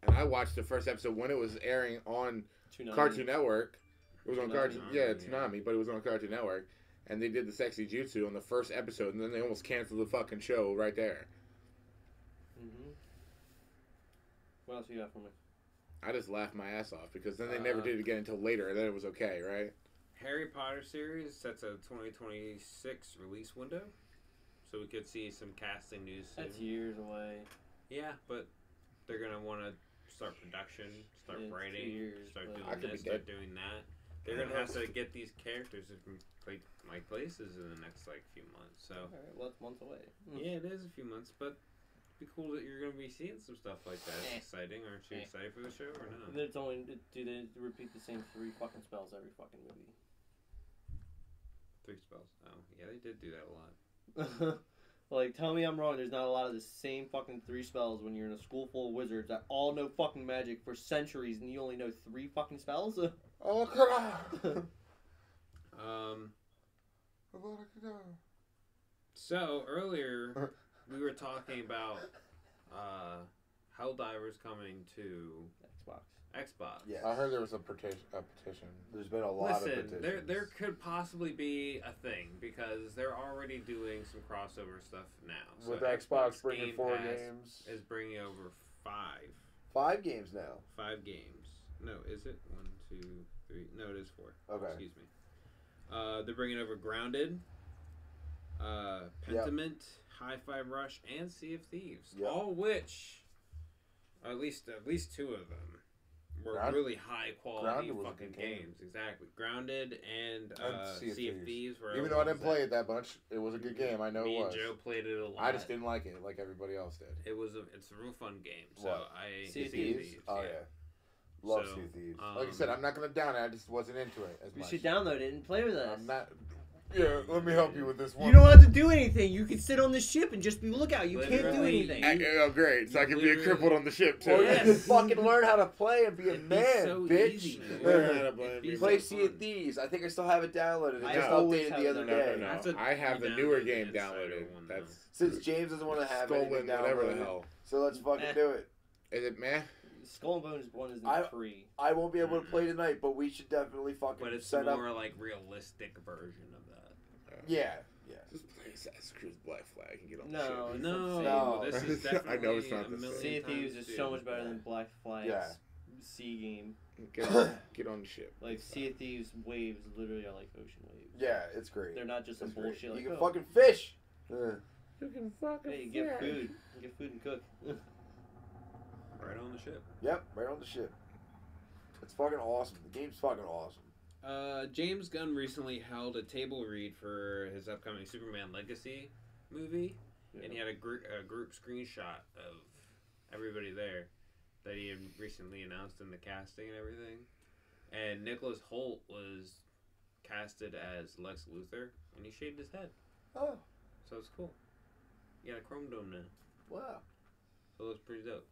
And I watched the first episode when it was airing on Tsunami. Cartoon Network. It was on Tsunami. Cartoon... Yeah, Yeah. Tsunami, but it was on Cartoon Network. And they did the sexy jutsu on the first episode, and then they almost canceled the fucking show right there. Mm-hmm. What else you got for me? I just laughed my ass off because then they never did it again until later, and then it was okay, right? Harry Potter series sets a 2026 release window. So we could see some casting news soon. That's years away. Yeah, but they're going to want to start production, start It's 2 writing, years, start but- I doing could this, be start dead. doing that. They're going to have to get these characters in my places in the next, few months. So, Alright, well, it's months away. yeah, it is a few months, but be cool that you're gonna be seeing some stuff like that. Eh. It's exciting. Aren't you Eh. excited for the show or not? It's only do they repeat the same 3 fucking spells every fucking movie? 3 spells. Oh, yeah, they did do that a lot. Like, tell me I'm wrong. There's not a lot of the same fucking 3 spells when you're in a school full of wizards that all know fucking magic for centuries, and you only know 3 fucking spells. Oh, come on. So earlier we were talking about Helldivers coming to Xbox. Xbox. Yes. I heard there was a petition. There's been a lot of Listen, petitions. there could possibly be a thing because they're already doing some crossover stuff now. So With Xbox bringing Game 4 Pass games. is bringing over 5 games now. 5 games. No, is it 1, 2, 3? No, it is 4. Okay. Excuse me. They're bringing over Grounded, Pentiment, Hi-Fi Rush, and Sea of Thieves. Yep. All which, at least 2 of them, were really high quality Grounded was a fucking good game. games. Exactly. Grounded and Sea of Thieves were Even though I didn't play it that much, it was a good game. I know Me it was. and Joe played it a lot. I just didn't like it like everybody else did. It's a real fun game. So What? Sea of of Thieves? Thieves. Oh yeah. Love So, Sea of Thieves. Like I said, I'm not gonna down it. I just wasn't into it as You much. should download it and play with us. I'm not. Yeah, let me help you with this one. You don't have to do anything. You can sit on the ship and just be lookout. You can't do Literally, anything. Oh, great! So I can be a crippled on the ship too. Well, yes. you can fucking learn how to play and be a It'd be man, so bitch. easy, dude. Learn how to play. It'd be Play so Sea of fun. Thieves. I think I still have it downloaded. I It just always updated have the it other downloaded. day. No. That's a- I have the you newer downloaded game the Insider downloaded. one, That's Since James doesn't want to have Skullman, anything whatever the downloaded, hell. so let's fucking do it. Is it meh? Skull and Bones 1 isn't I- free. I won't be able to play tonight, but we should definitely fucking But it's set up. more like realistic version of that. Yeah, yeah. Just play Assassin's Creed Black Flag and get on the No, ship. No, No. this is I definitely know it's not a the million same. Sea of Thieves times is so dude. much better than Black Flag's Yeah. sea game. Get on the ship. Like, Sea of Thieves waves literally are like ocean waves. Yeah, it's great. They're not just some It's great. bullshit You like, can oh, fucking fish. You can fucking hey, get food. Get food and cook. Right on the ship. Yep, right on the ship. It's fucking awesome. The game's fucking awesome. James Gunn recently held a table read for his upcoming Superman Legacy movie, and he had a group screenshot of everybody there that he had recently announced in the casting and everything. And Nicholas Hoult was casted as Lex Luthor, and he shaved his head, Oh, so it's cool. He got a chrome dome now, wow. so it looks pretty dope.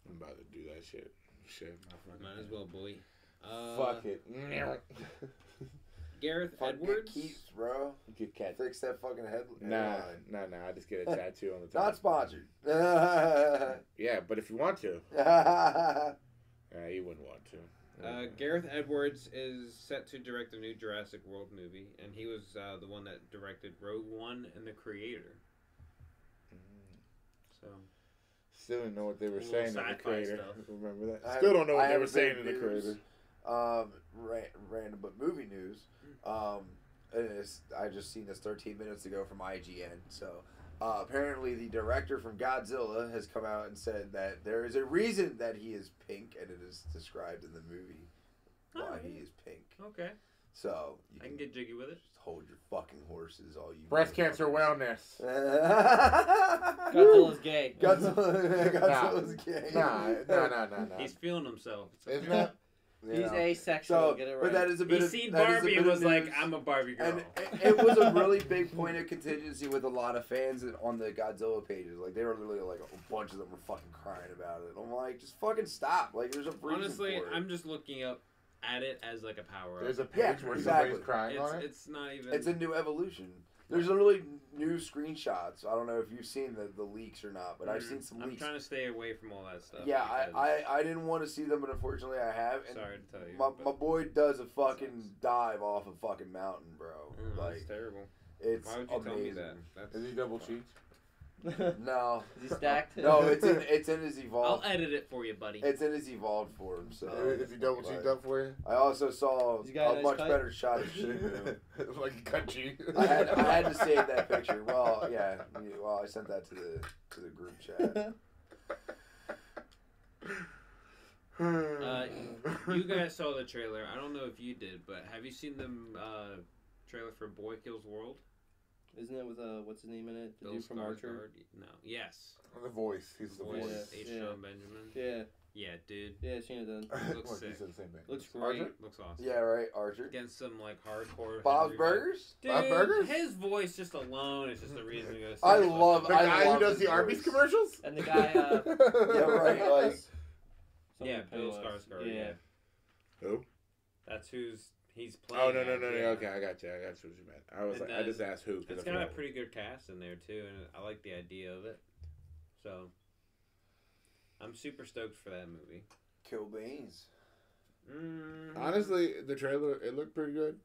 I'm about to do that shit. Might as well, boy. Fuck it. Gareth Fucking Edwards. keeps, bro. Get cat. Fix that fucking head. Nah, headline. I just get a tattoo on the top. Not sponsored. Yeah, but if you want to. You wouldn't want to. Gareth Edwards is set to direct a new Jurassic World movie, and he was the one that directed Rogue One and The Creator. So Still didn't know what they were Little saying in the sci-fi creator. stuff. Remember that? I Still don't know I what they were haven't saying been in the news. creator. Random but movie news. I just seen this 13 minutes ago from IGN. So apparently the director from Godzilla has come out and said that there is a reason that he is pink, and it is described in the movie why Alright. he is pink. okay, So you I can get jiggy with it. just hold your fucking horses, all you Breast cancer wellness. Godzilla's gay. Godzilla's gay. Nah. He's feeling himself. It's Isn't okay. that? He's Yeah. asexual. So, Get it right. but that is a bit He of seen that is a Barbie bit and of was like, news. "I'm a Barbie girl." And it was a really big point of contingency with a lot of fans on the Godzilla pages. Like, they were literally like, a bunch of them were fucking crying about it. I'm like, just fucking stop. Like, there's a reason Honestly, for it. I'm just looking up at it as like a power There's up. a page Yeah, where exactly. somebody's crying on it. It's not even. It's a new evolution. There's literally new screenshots. I don't know if you've seen the leaks or not, but I've seen some I'm leaks. trying to stay away from all that stuff. Yeah, because- I didn't want to see them, but unfortunately I have. And Sorry to tell you. my but boy does a fucking sucks. dive off a fucking mountain, bro. that's Like, terrible. it's Why would you amazing. tell me that? That's, Is he double cheeks? No. Is he stacked? No, it's in his I'll evolved. edit it for you, buddy. It's in his evolved form. So Is he double cheeked up for you? I also saw He's got a a nice much cut. better shot of Shimu. Like a country. I had to save that picture. Well, yeah. Well, I sent that to the group chat. You guys saw the trailer. I don't know if you did, but have you seen the trailer for Boy Kills World? Isn't it with what's his name in it? The Bill dude from Archer. Skarsgård? No. Yes. The voice. He's the Voice. voice. H. Yeah. John Benjamin. Yeah, Yeah, dude. yeah, Shana done. Looks Look, sick. he said the same thing. Looks great. Archer? Looks awesome. Yeah, right, Archer. Against some like hardcore. Bob's heavy- Burgers? Dude, Bob Burgers? his voice just alone is just a reason to go. See I it. love- The I guy love who does his the Arby's voice. commercials? And the guy, Yeah, right, like... Yeah, Bill Pennywise. Skarsgård. Yeah. Who? That's who's he's playing. Oh no. as, yeah. Okay, I got you. I got what you meant. I was And like, I just then asked who. 'cause It's I got a forgot. pretty good cast in there too, and I like the idea of it. So I'm super stoked for that movie. Kill Beans. Honestly, the trailer it looked pretty good.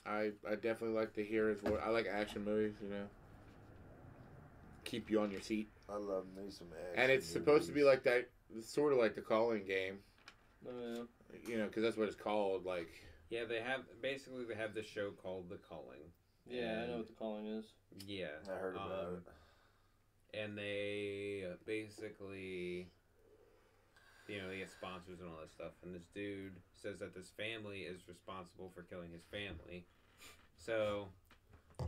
I definitely like to hear his voice. I like action movies, you know. Keep you on your seat, I love me some action and it's supposed to be movies. like that. It's sort of like the Calling game, Oh, yeah. you know, because that's what it's called. Like, Yeah, they have this show called The Calling. Yeah, I know what the calling is. Yeah, I heard about it. and they basically, you know, they get sponsors and all that stuff. And this dude says that this family is responsible for killing his family, so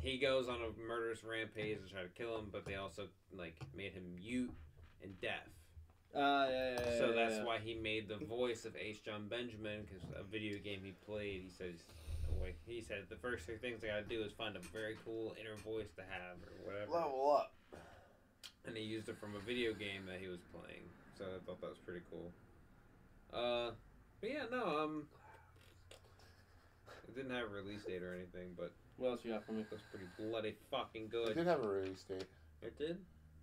he goes on a murderous rampage to try to kill him. But they also like made him mute and deaf. Yeah. So that's yeah. why he made the voice of H. John Benjamin, because a video game he played, he said the first three things I gotta do is find a very cool inner voice to have or whatever. Level up. And he used it from a video game that he was playing. So I thought that was pretty cool. But yeah, no, it didn't have a release date or anything, but What else you got for me? it looks pretty bloody fucking It good. did have a release date. It did?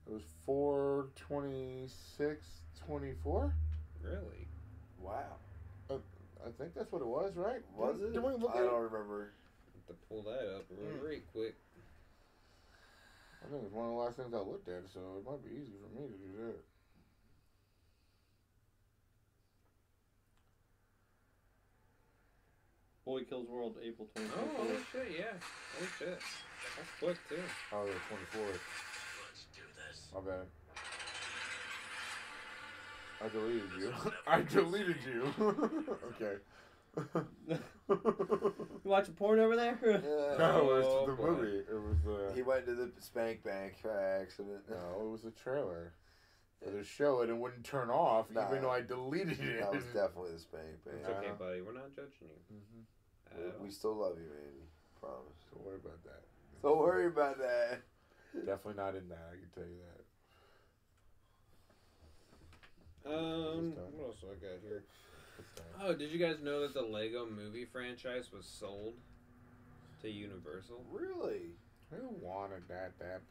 It was 4/26/24. Really? Wow. I think that's what it was, right? Was it? Did we look I at it? don't remember. Have to pull that up real quick. I think it's one of the last things I looked at, so it might be easy for me to do that. Boy Kills World, April Oh, 2024. holy shit, yeah. Holy shit. That's quick, too. Oh, the 24th. Let's do this. My bad. I deleted you. I deleted you. Okay. You watching porn over there? No, it was Oh, the boy. movie. It was the. He went to the spank bank by accident. No, it was a trailer. For the show, and it wouldn't turn off, Nah. even though I deleted it. That was definitely the spank bank. It's okay, Yeah. buddy. We're not judging you. Mhm. We still love you, Andy. Promise. Don't worry about that. Don't worry about that. Definitely not in that. I can tell you that. What else do I got here? Oh, did you guys know that the Lego movie franchise was sold to Universal? Really? Who wanted that bad?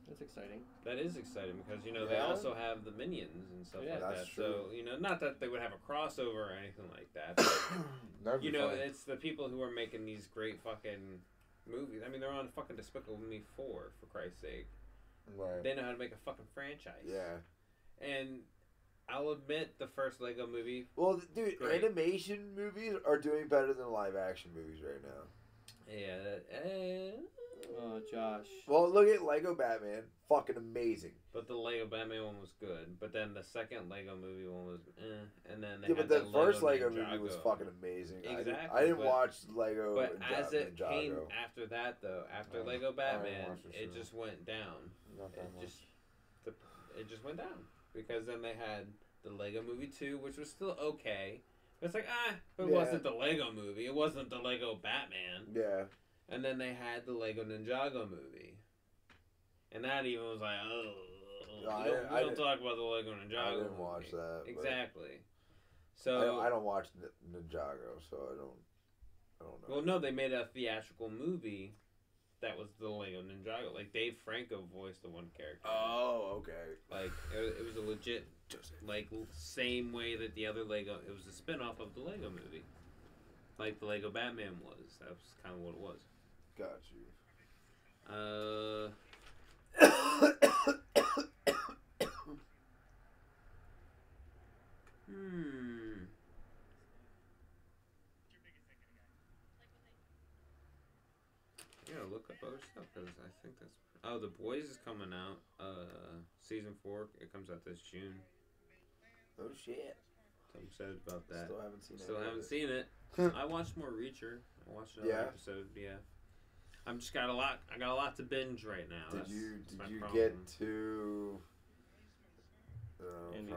That's exciting. That is exciting because, you know, they Yeah. also have the Minions and stuff Yeah, like that's that. true. So, you know, not that they would have a crossover or anything like that. But, That'd be you know, fun. it's the people who are making these great fucking movies. I mean, they're on fucking Despicable Me 4, for Christ's sake. Right. They know how to make a fucking franchise. Yeah. And I'll admit, the first Lego movie, Well, dude, Great. animation movies are doing better than live action movies right now. yeah, Oh, Josh. Well, look at Lego Batman. Fucking amazing. but the Lego Batman one was good. But then the second Lego movie one was and then they Yeah, had but the first Lego Ninjago. movie was fucking amazing. Exactly, I didn't but- watch Lego. But and as it Ninjago. came after that, though, after Oh, Lego I didn't Batman, watch the it show. just went down. Not that It much. just, it just went down because then they had the Lego Movie 2, which was still okay. It's like but it Yeah. wasn't the Lego Movie. It wasn't the Lego Batman. Yeah. And then they had the Lego Ninjago movie, and that even was like, oh, we I don't didn't- talk about the Lego Ninjago. I didn't movie. watch that. but Exactly. So I don't watch Ninjago, so I don't know. well, no, they made a theatrical movie that was the Lego Ninjago. Like Dave Franco voiced the one character. Oh, okay. Like it was a legit, like same way that the other Lego. It was a spin-off of the Lego movie, like the Lego Batman was. That was kind of what it was. Got you. I gotta look up other stuff because I think that's. Oh, The Boys is coming out. Season 4. It comes out this June. Oh shit. So I'm excited about that. Still haven't seen it. Still haven't seen it. I watched more Reacher. I watched another Yeah? episode. Yeah. I'm just got a lot. I got a lot to binge right now. Did That's you my get problem. to? Andy.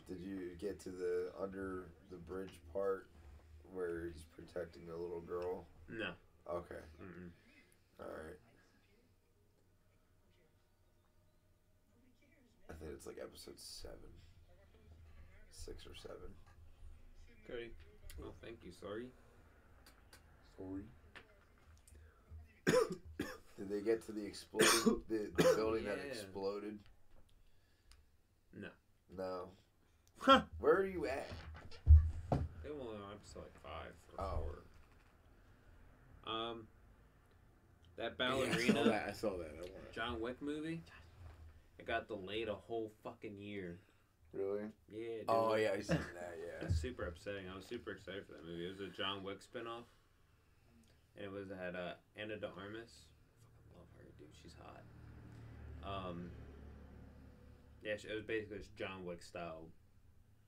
Did you get to the under the bridge part where he's protecting the little girl? No. Okay. Mm-mm. All right. I think it's like episode 7, 6 or 7. Cody. Oh, thank you. Sorry. Sorry. Did they get to the exploded the building that Yeah. exploded? No. No. Huh. Where are you at? They were only on episode like 5 or Oh. 4. That Yeah, ballerina I saw that. I want it. John Wick movie. It got delayed a whole fucking year. Really? Yeah. Dude. Oh yeah, I seen that. Yeah. It's super upsetting. I was super excited for that movie. It was a John Wick spinoff, and it had Anna de Armas. Fucking love her, dude. She's hot. Yeah, it was basically just John Wick style.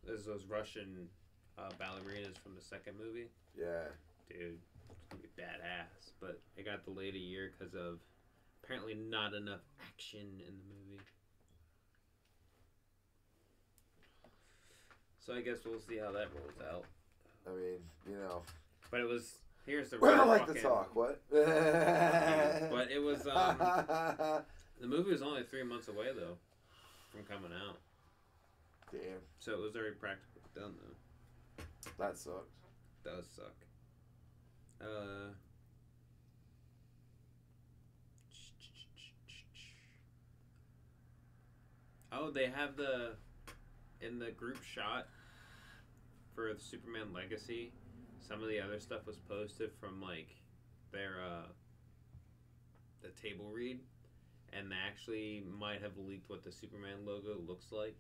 There's those Russian ballerinas from the second movie. Yeah. Dude, it's gonna be badass. But it got delayed a year because of apparently not enough action in the movie. So I guess we'll see how that rolls out. I mean, you know. But it was here's the We real don't like fucking, to talk. What? But it was the movie was only 3 months away though from coming out, Damn, so it was very practically done though. that sucks. Does suck. Oh, they have in the group shot for the Superman Legacy. Some of the other stuff was posted from like their the table read, and they actually might have leaked what the Superman logo looks like,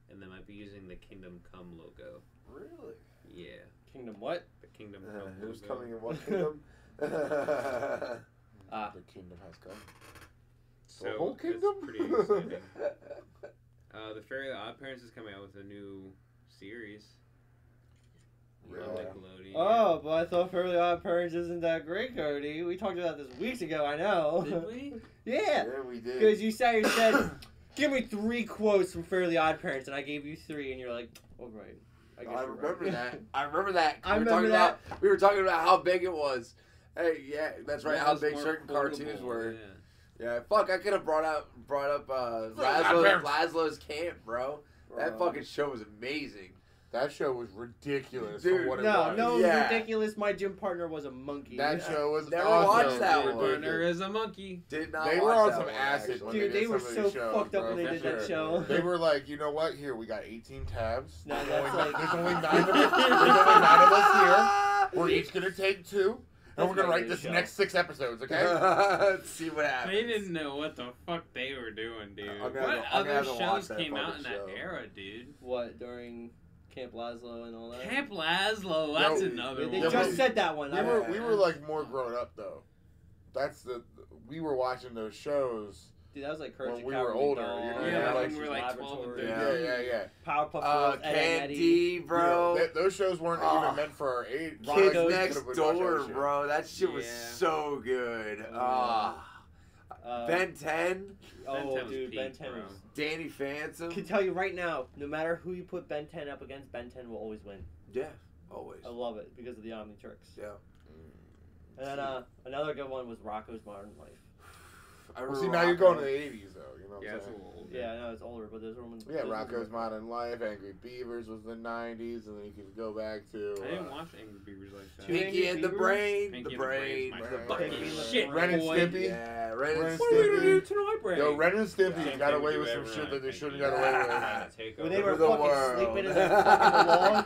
and they might be using the Kingdom Come logo. Really? Yeah, Kingdom what? the Kingdom Come Who's logo. coming in what kingdom? The kingdom has come. So whole it's kingdom? pretty exciting. The Fairly Odd Parents is coming out with a new series. On Yeah. Nickelodeon. Oh, but I thought Fairly Odd Parents isn't that great, Cody. We talked about this weeks ago, I know. Did we? Yeah. Yeah, we did. Because you said, give me 3 quotes from Fairly Odd Parents, and I gave you 3, and you're like, all right. guess I you're remember right. that. I remember that. I We were remember talking that. About, we were talking about how big it was. Hey, yeah, that's right. What How was big more certain quotable, cartoons were. Yeah. Yeah, fuck. I could have brought up Laszlo's Camp, bro. That fucking show was amazing. That show was ridiculous Dude, for what it No, was. no, it was Yeah. ridiculous. My gym partner was a monkey. That show was Never awesome. watched that Your one. partner is a monkey. Did not. They were watch on that some one, acid actually. when Dude, they they did were some of so these shows, fucked up bro, when they for did that sure. show. They were like, you know what? Here, we got 18 tabs. No, There's that's only, like- there's only 9 of us. There's only 9 of us here. We're each gonna take 2, and we're gonna write this show. next 6 episodes. Okay? Let's see what happens. They didn't know what the fuck they were doing, dude. I'm gonna What have to- I'm gonna other have to watch shows that came out fucking in that show. era, dude? What, during Camp Laszlo and all that? Camp Laszlo, that's Yo, another They one. just said that one. we were like more grown up though. We were watching those shows. Dude, that was like Courage when the we were Cowardly older, Dog, you know, Yeah, like, when we were like 12 and Laboratory, 13. Yeah. Powerpuff Girls, Ed, and Eddie. Candy, bro. Yeah, those shows weren't Oh. even meant for our age. Kids Kids Like, we Next could've been watching Door, that shit. bro. That shit was Yeah. so good. Ben 10, Oh, Ben 10 was dude, Ben peak, 10 bro. was... Danny Phantom. I can tell you right now, no matter who you put Ben 10 up against, Ben 10 will always win. Yeah, always. I love it because of the Omnitrix. Yeah. And then another good one was Rocco's Modern Life. I Well, remember see, now you're going to Rocco. the 80s though. You know what Yeah, I'm it's a saying? little old. Yeah, I know it's older, but those ones. Yeah, Rocco's Modern Life, Angry Beavers was the 90s, and then you could go back to I didn't watch Angry Beavers like that. Two Pinky and the Beavers? Brain. Pinky The and the Brain. Brain's my Brain. fucking Pinky and the shit, Ren and boy. Stimpy. Yeah, Ren Ren and and What are we gonna do Stimpy. tonight, Brain? Yo, Ren and Stimpy Same got thing away we with do some ever shit on that they Pinky shouldn't and got the away Brain. with. Take When over they were the fucking world. sleeping in the fucking log.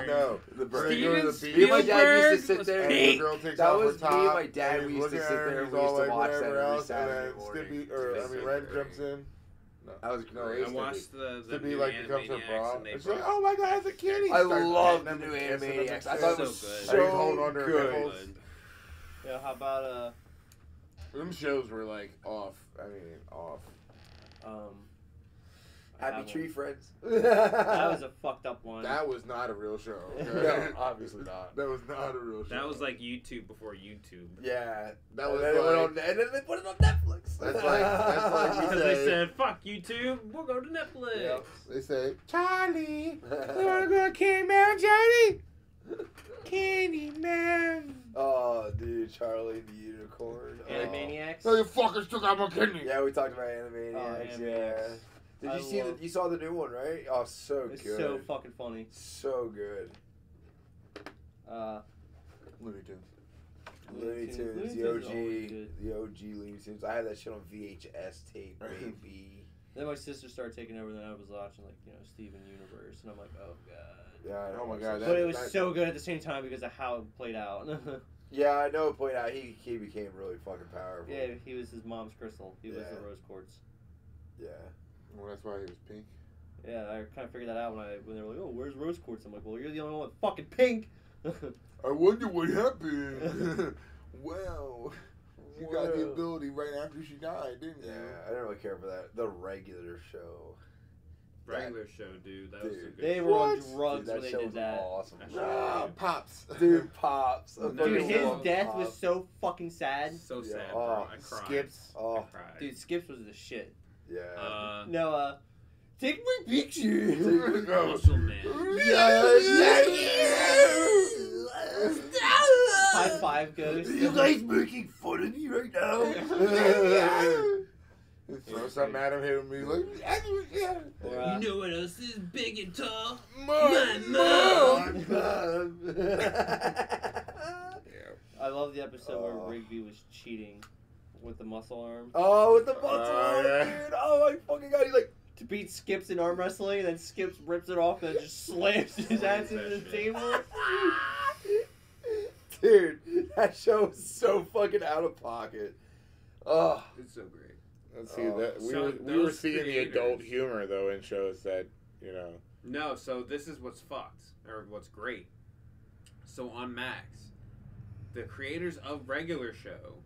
No. The When they Brain. go to the Steven beach, Me and my dad used to sit was there. and the peak. girl takes That off her was me top, and my dad. and We he's used to looking sit at her, there. and We he's used all to like watch that whatever every else, and Saturday then morning. Stimpy, or I mean, Ren jumps in. That was No, great. I watched the Stimpy new like becomes her Animaniacs bra. and they It's like, brought- oh my god, it's a kitty. I Starts love petting the him new and kissing him and Animaniacs. I shit. thought it So was good. And he's holding so on to her good. nipples. Yeah, how about Them shows were like off. I mean, off. Happy Tree Friends. That was a fucked up one. That was not a real show. No, obviously not. That was not a real show. That was like YouTube before YouTube. Yeah, That was and then, like, and then they put it on Netflix. That's like you Because they say- said, "Fuck YouTube, we'll go to Netflix." Yep. They say, Charlie, you wanna go to Candy Man, Charlie? Candy Man. Oh, dude, Charlie the Unicorn. Animaniacs. "No, you fuckers took out my kidney." Yeah, we talked about Animaniacs. Yeah. Did you see that? You saw the new one, right? Oh, so It's good. so fucking funny. So good. Looney Tunes. Looney Tunes, Looney the Tunes is OG, always good. the OG Looney Tunes. I had that shit on VHS tape, baby. Then my sister started taking over. Then I was watching Steven Universe, and I'm like, oh god. Yeah. Oh my God, But it was so good at the same time because of how it played out. Yeah, I know it played out. He became really fucking powerful. Yeah, he was his mom's crystal. He was Yeah. the rose quartz. Yeah. Well, that's why he was pink. Yeah, I kind of figured that out when they were like, "Oh, where's rose quartz?" I'm like, "Well, you're the only one with fucking pink." I wonder what happened. Well, she got the ability right after she died, didn't you? Yeah, I didn't really care for that. The regular show. Regular show, dude. That was a Dude. good. They show. were on What? drugs Dude, that when they show did was that. awesome. That show Ah, Pops. Dude, Pops. Dude, Dude, his Love death was so fucking sad. So Yeah. sad, bro. Oh, I cried. Skips. I Oh, cried. Dude, Skips was the shit. yeah. No, take my picture. Muscle Man. High five goes. You guys making fun of me right now? Throw something at him, hit him, be like, Or, You know what else is big and tall? My mom. I love the episode where Oh. Rigby was cheating with the muscle arm Oh, with the muscle Oh, arm, yeah. dude. Oh my fucking god. He's like, to beat Skips in arm wrestling, and then Skips rips it off and then just slams his ass into the table. dude, that show was so fucking out of pocket. Oh, It's so great. Let's see Oh. that we So were those seeing the creators- adult humor though in shows that No, so this is what's fucked, or what's great. So on Max, the creators of regular show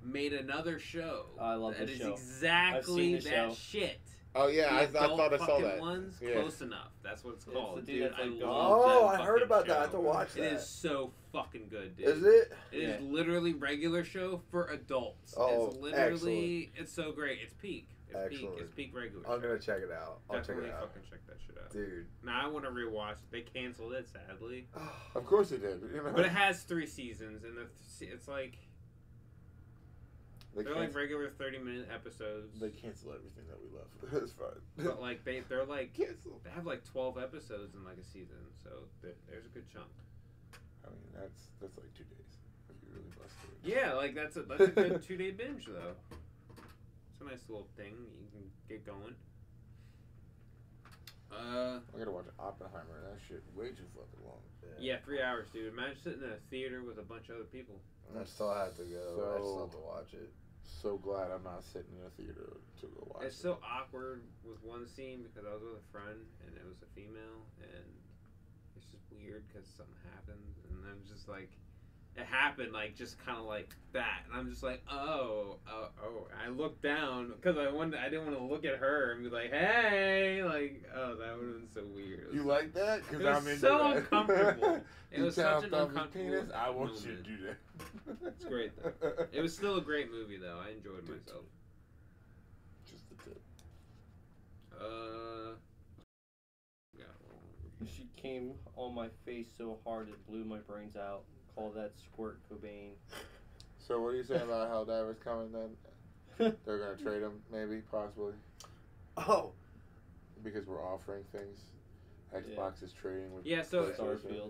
made another show. I love that this is show. exactly I've seen that the show. shit. Oh yeah, I The thought I adult saw fucking that. Ones, Yeah. Close enough. That's what it's It's called, the dude. dude that's I like, love oh, that I heard fucking about that. I show. have to watch It that. is so fucking good, dude. Is it? It is Yeah. literally regular show for adults. Oh, it's literally, it's so great. It's peak. It's Excellent. peak. It's peak regular. I'm show. gonna check it out. I'll Definitely check it out. fucking check that shit out. Dude. Now I want to rewatch it. They canceled it, sadly. Of course it did. You know? But it has 3 seasons, and it's like They they're like cancel, regular 30-minute episodes. they cancel everything that we love. It's fine. But like they're like cancel. they have like 12 episodes in like a season, so there's a good chunk. I mean, that's like 2 days. If you really bust through it. Yeah, like that's a good 2-day binge though. It's a nice little thing you can get going. I gotta watch Oppenheimer. That shit way too fucking long. Yeah, 3 hours, dude. Imagine sitting in a theater with a bunch of other people. I still have to go. I still have to watch it. So glad I'm not sitting in a theater to go watch It's it. so awkward with one scene because I was with a friend and it was a female and it's just weird because something happened and I'm just like, it happened like just kind of like that and I'm just like, oh. I looked down because I didn't want to look at her and be like, hey, like, oh, that would have been so weird. You like that? It Because was I'm into so that. uncomfortable. It You was chopped such an off his uncomfortable penis? I want you to moment. do that. It's great though. It was still a great movie though. I enjoyed Dude, myself. Just the tip. Yeah, well, She came on my face so hard it blew my brains out. Call that squirt Cobain. So what are you saying about Helldivers coming then? They're gonna trade them, maybe, possibly, Oh, because we're offering things. Xbox is trading with. Yeah, so- PlayStation. Starfield.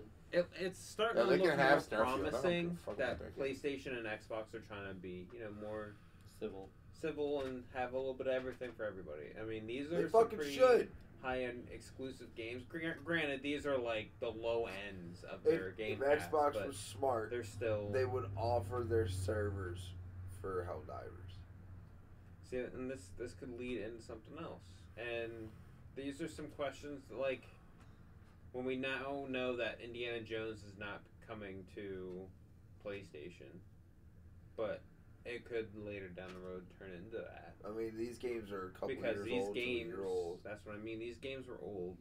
it's starting Yeah, to they look can more have Starfield. I don't give a promising fuck that about that. PlayStation and Xbox are trying to be, more Civil. civil and have a little bit of everything for everybody. I mean, these they are some fucking pretty should. high-end exclusive games. Granted, these are like the low ends of their game If pass, Xbox but was smart, they're still. they would offer their servers for Helldivers. See, and this could lead into something else. And these are some questions that, like, when we now know that Indiana Jones is not coming to PlayStation, but it could later down the road turn into that. I mean, these games are a couple Because years these old, 2 games, year old. that's what I mean. These games were old.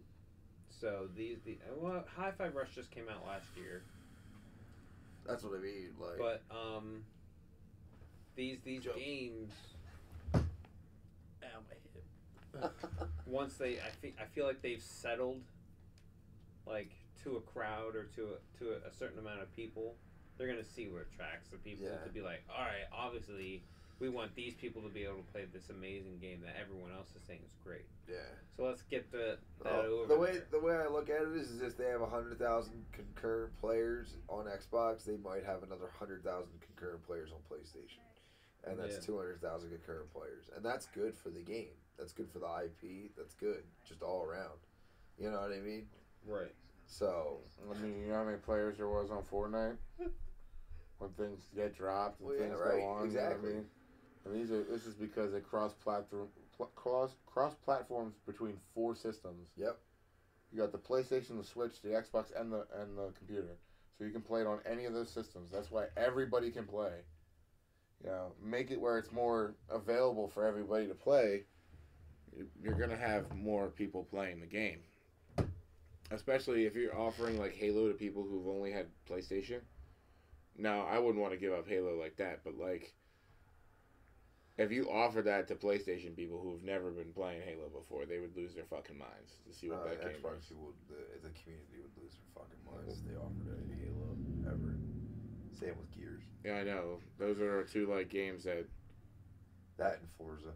So well, Hi-Fi Rush just came out last year. That's what I mean. Like, But these Joke. games, Ow, my hip. once I feel like they've settled, like to a crowd or to a certain amount of people, they're gonna see what attracts the people Yeah. to be like, all right, obviously, we want these people to be able to play this amazing game that everyone else is saying is great. yeah. So let's get that Oh, over. the way I look at it is if they have 100,000 concurrent players on Xbox, they might have another 100,000 concurrent players on PlayStation, and that's Yeah. 200,000 concurrent players, and that's good for the game. That's good for the IP. That's good, just all around. You know what I mean? Right. So, I mean, you know how many players there was on Fortnite when things get dropped and Well, yeah, things right, go on. exactly. You know what I mean? And this is because they cross platforms between 4 systems. yep. You got the PlayStation, the Switch, the Xbox, and the computer. So you can play it on any of those systems. That's why everybody can play. You know, make it where it's more available for everybody to play. You're gonna have more people playing the game, especially if you're offering like Halo to people who've only had PlayStation. Now, I wouldn't want to give up Halo like that, but like, if you offer that to PlayStation people who've never been playing Halo before, they would lose their fucking minds to see what that game Xbox is. people, the community would lose their fucking minds if they offered any Halo ever. Same with Gears. Yeah, I know. Those are 2 like games that. That and Forza.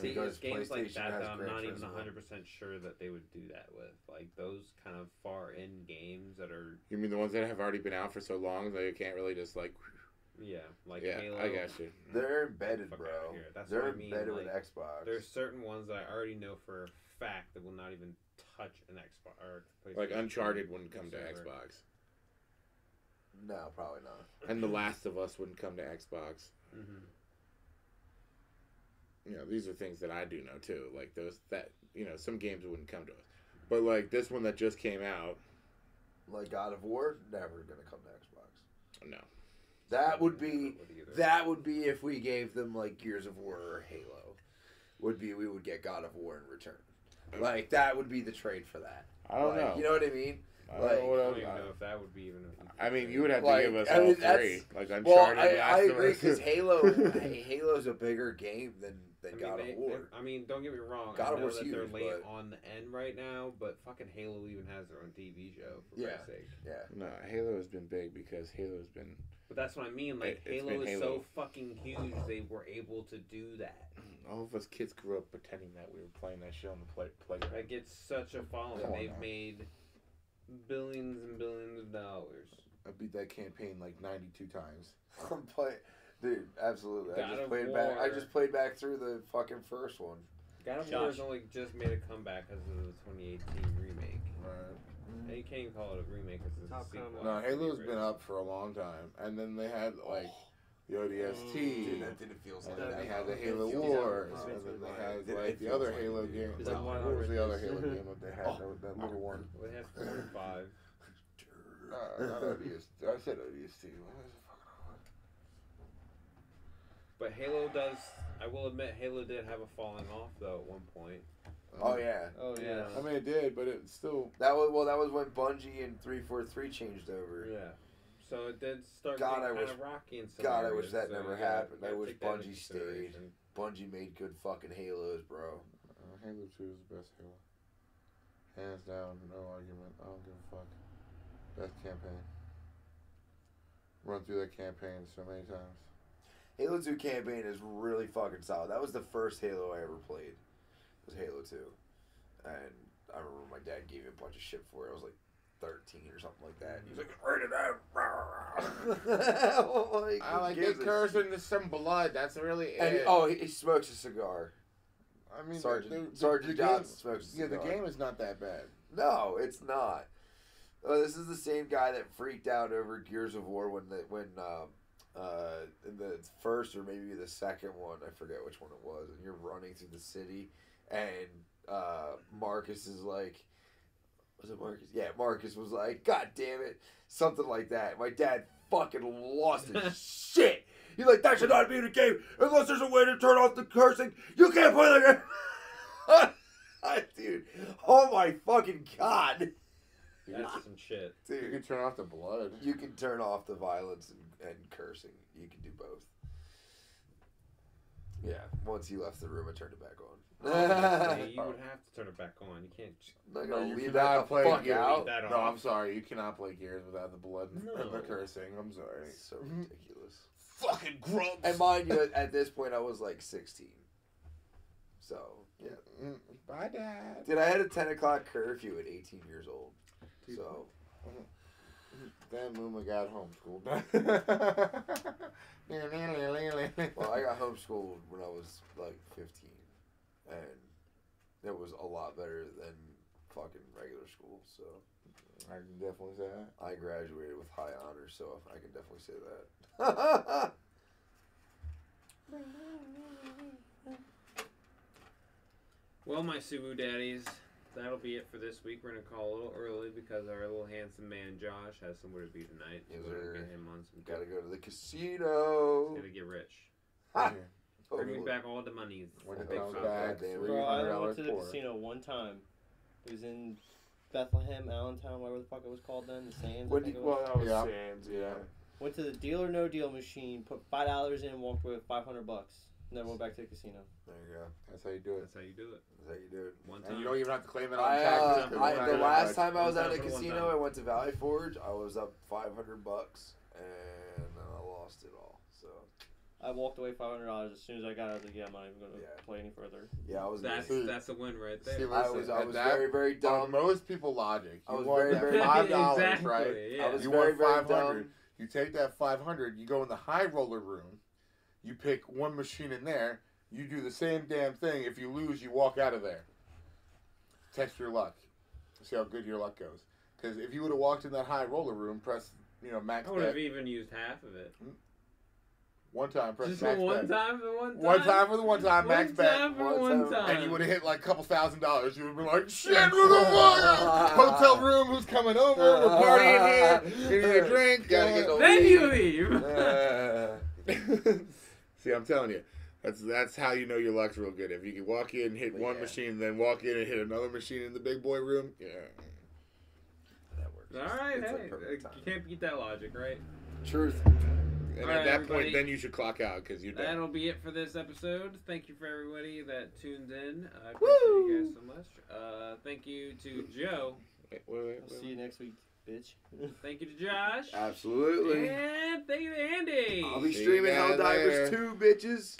See, Because it's games like PlayStation that has that I'm Gran not even Turismo. 100% sure that they would do that with. Like those kind of far in games that are, You mean the ones that have already been out for so long that you can't really just like. yeah, like Yeah, Halo. I got you. They're embedded, Fuck bro. outta here. That's They're what I mean, embedded like, with Xbox. There's certain ones that I already know for a fact that will not even touch an Xbox or Like PlayStation Uncharted wouldn't come to server. Xbox, No, probably not. and The Last of Us wouldn't come to Xbox. Mhm. You know, these are things that I do know too. Like those that some games wouldn't come to us, but like this one that just came out, Like God of War, never gonna come to Xbox. no. That would be Either. that would be if we gave them like Gears of War or Halo. We would get God of War in return. Like that would be the trade for that. I don't Like, know. You know what I mean? I like, don't know what I else. don't even know if that would be even. I mean, you would have to Like, give us I all mean, 3, that's- like Well, Uncharted. I Last of agree Us. because Halo's a bigger game than God of War. I mean, don't get me wrong. God I of know War's that they're huge, late but- on the end right now, but fucking Halo even has their own TV show. For Yeah. Christ's sake. Yeah. No, Halo has been big because Halo's been. But that's what I mean. Like It's Halo been is Halo. so fucking huge. They were able to do that. All of us kids grew up pretending that we were playing that show on the playground. That gets such a following. Come on They've now. made billions and billions of dollars. I beat that campaign like 92 times. I'm playing, dude. Absolutely. God I of I War. just played back through the fucking first one. God of Josh. War has only just made a comeback because of the 2018 remake. Right. And you can't even call it a remake because it's a Top sequel. comment. No, It's the Halo's been original. up for a long time, and then they had like the ODST, Dude, that didn't feel and like then that. they had the It Halo feels Wars, like- and then they It had feels like the like other it. Halo game. Is that What one was the other Christmas? Halo game that they had? That little one. Well, it has 4 and 5. Not ODST. I said ODST. What was it fucking called? But Halo does. I will admit, Halo did have a falling off though at one point. Oh yeah. Oh yeah. I mean, it did, but it still. That was when Bungie and 343 changed over. Yeah. So it did start God, I getting kind wish- of rocky in some God, I areas, wish that so never you gotta- happened. you I gotta wish take that into Bungie stayed. consideration. Bungie made good fucking Halos, bro. Halo 2 is the best Halo. Hands down, no argument. I don't give a fuck. Best campaign. Run through that campaign so many times. Halo 2 campaign is really fucking solid. That was the first Halo I ever played. Was Halo 2. And I remember my dad gave me a bunch of shit for it. I was like 13 or something like that. He was like, rated out. Like, I who like gives they a curse shit? into some blood. That's really And it. he smokes a cigar. I mean, Sergeant the game, Johnson smokes a yeah, the cigar. game is not that bad. No, it's not. This is the same guy that freaked out over Gears of War when in the first or maybe the second one, I forget which one it was, and you're running through the city, and Marcus is like, was it Marcus? Yeah, Marcus was like, God damn it, something like that. My dad fucking lost his shit. You're like, that should not be in the game unless there's a way to turn off the cursing. You can't play the game. Dude, oh my fucking God. That's some shit. You can Dude, turn off the blood. you can turn off the violence and cursing. You can do both. Yeah, once you left the room, I turned it back on. Honestly, you would have to turn it back on. You can't. Not No, gonna you leave cannot that the play fuck Gears. out. That No, off. I'm sorry. You cannot play Gears without the blood and No. the cursing. I'm sorry. It's so ridiculous. Fucking grubs. And mind you, at this point, I was like 16. So, yeah. Bye, Dad. Dude, I had a 10 o'clock curfew at 18 years old. So, Then Mooma got homeschooled. well, I got homeschooled when I was like 15. And it was a lot better than fucking regular school. So, I can definitely say that. I graduated with high honors, so I can definitely say that. Well, my Suwu daddies, that'll be it for this week. We're gonna call a little early because our little handsome man Josh has somewhere to be tonight. So Yes, we're sir. gonna get him on some. Gotta go to the casino. He's gonna get rich. Ha! Bring me Hopefully. back all the monies. When it Oh, comes God back, damn it. Bro, I $300 went to the pour. casino one time. It was in Bethlehem, Allentown, whatever the fuck it was called then. The Sands. I When think you, it was. well, that was Yeah. Sands, yeah. Went to the Deal or No Deal machine, put $5 in, walked away with $500. Never went back to the casino. There you go. That's how you do it. That's how you do it. That's how you do it. One And time. you don't even have to claim it on I, taxes. 'cause we're not the gonna last touch- time I was at a One time for one casino, time. I went to Valley Forge. I was up $500, and then I lost it all. So I walked away $500 as soon as I got out. I was like, yeah, I'm not even gonna Yeah. play any further. yeah, I was. That's a win right See, there. I listen, was. I at was that- very, very On dumb. most people logic, I you was want very, that very- $5, Exactly, right? yeah. I was You very, want very 500. dumb. You take that 500, you go in the high roller room, you pick one machine in there, you do the same damn thing. If you lose, you walk out of there. Test your luck. See how good your luck goes. Because if you would have walked in that high roller room, press, max I would have bet. even used half of it. One time, press Just max for one bet. time, for one time. One time for the one time, max One bet. time for One one time. time. And you would have hit like a couple $1,000. You would have been like, shit, motherfucker! Hotel room, who's coming over? We're partying here. Getting a drink. Gotta get the Then weed. you leave. See, I'm telling you, that's how you know your luck's real good. If you can walk in, hit But one yeah. machine, then walk in and hit another machine in the big boy room, yeah. That works. All right, It's a hey, perfect you time. can't beat that logic, right? Truth. And All at right, that everybody. point, then you should clock out because you're done. That'll be it for this episode. Thank you for everybody that tuned in. I appreciate you guys so much. Thank you to Joe. I'll see you next week, bitch. Thank you to Josh. Absolutely. And thank you to Andy. I'll be See streaming you guys Helldivers later. 2, bitches.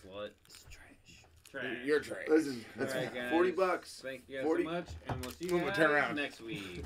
Slut. It's trash. Trash. You're trash. Listen, that's All right, guys. $40. Thank you guys 40. so much. And we'll see you Move and guys turn around. next week.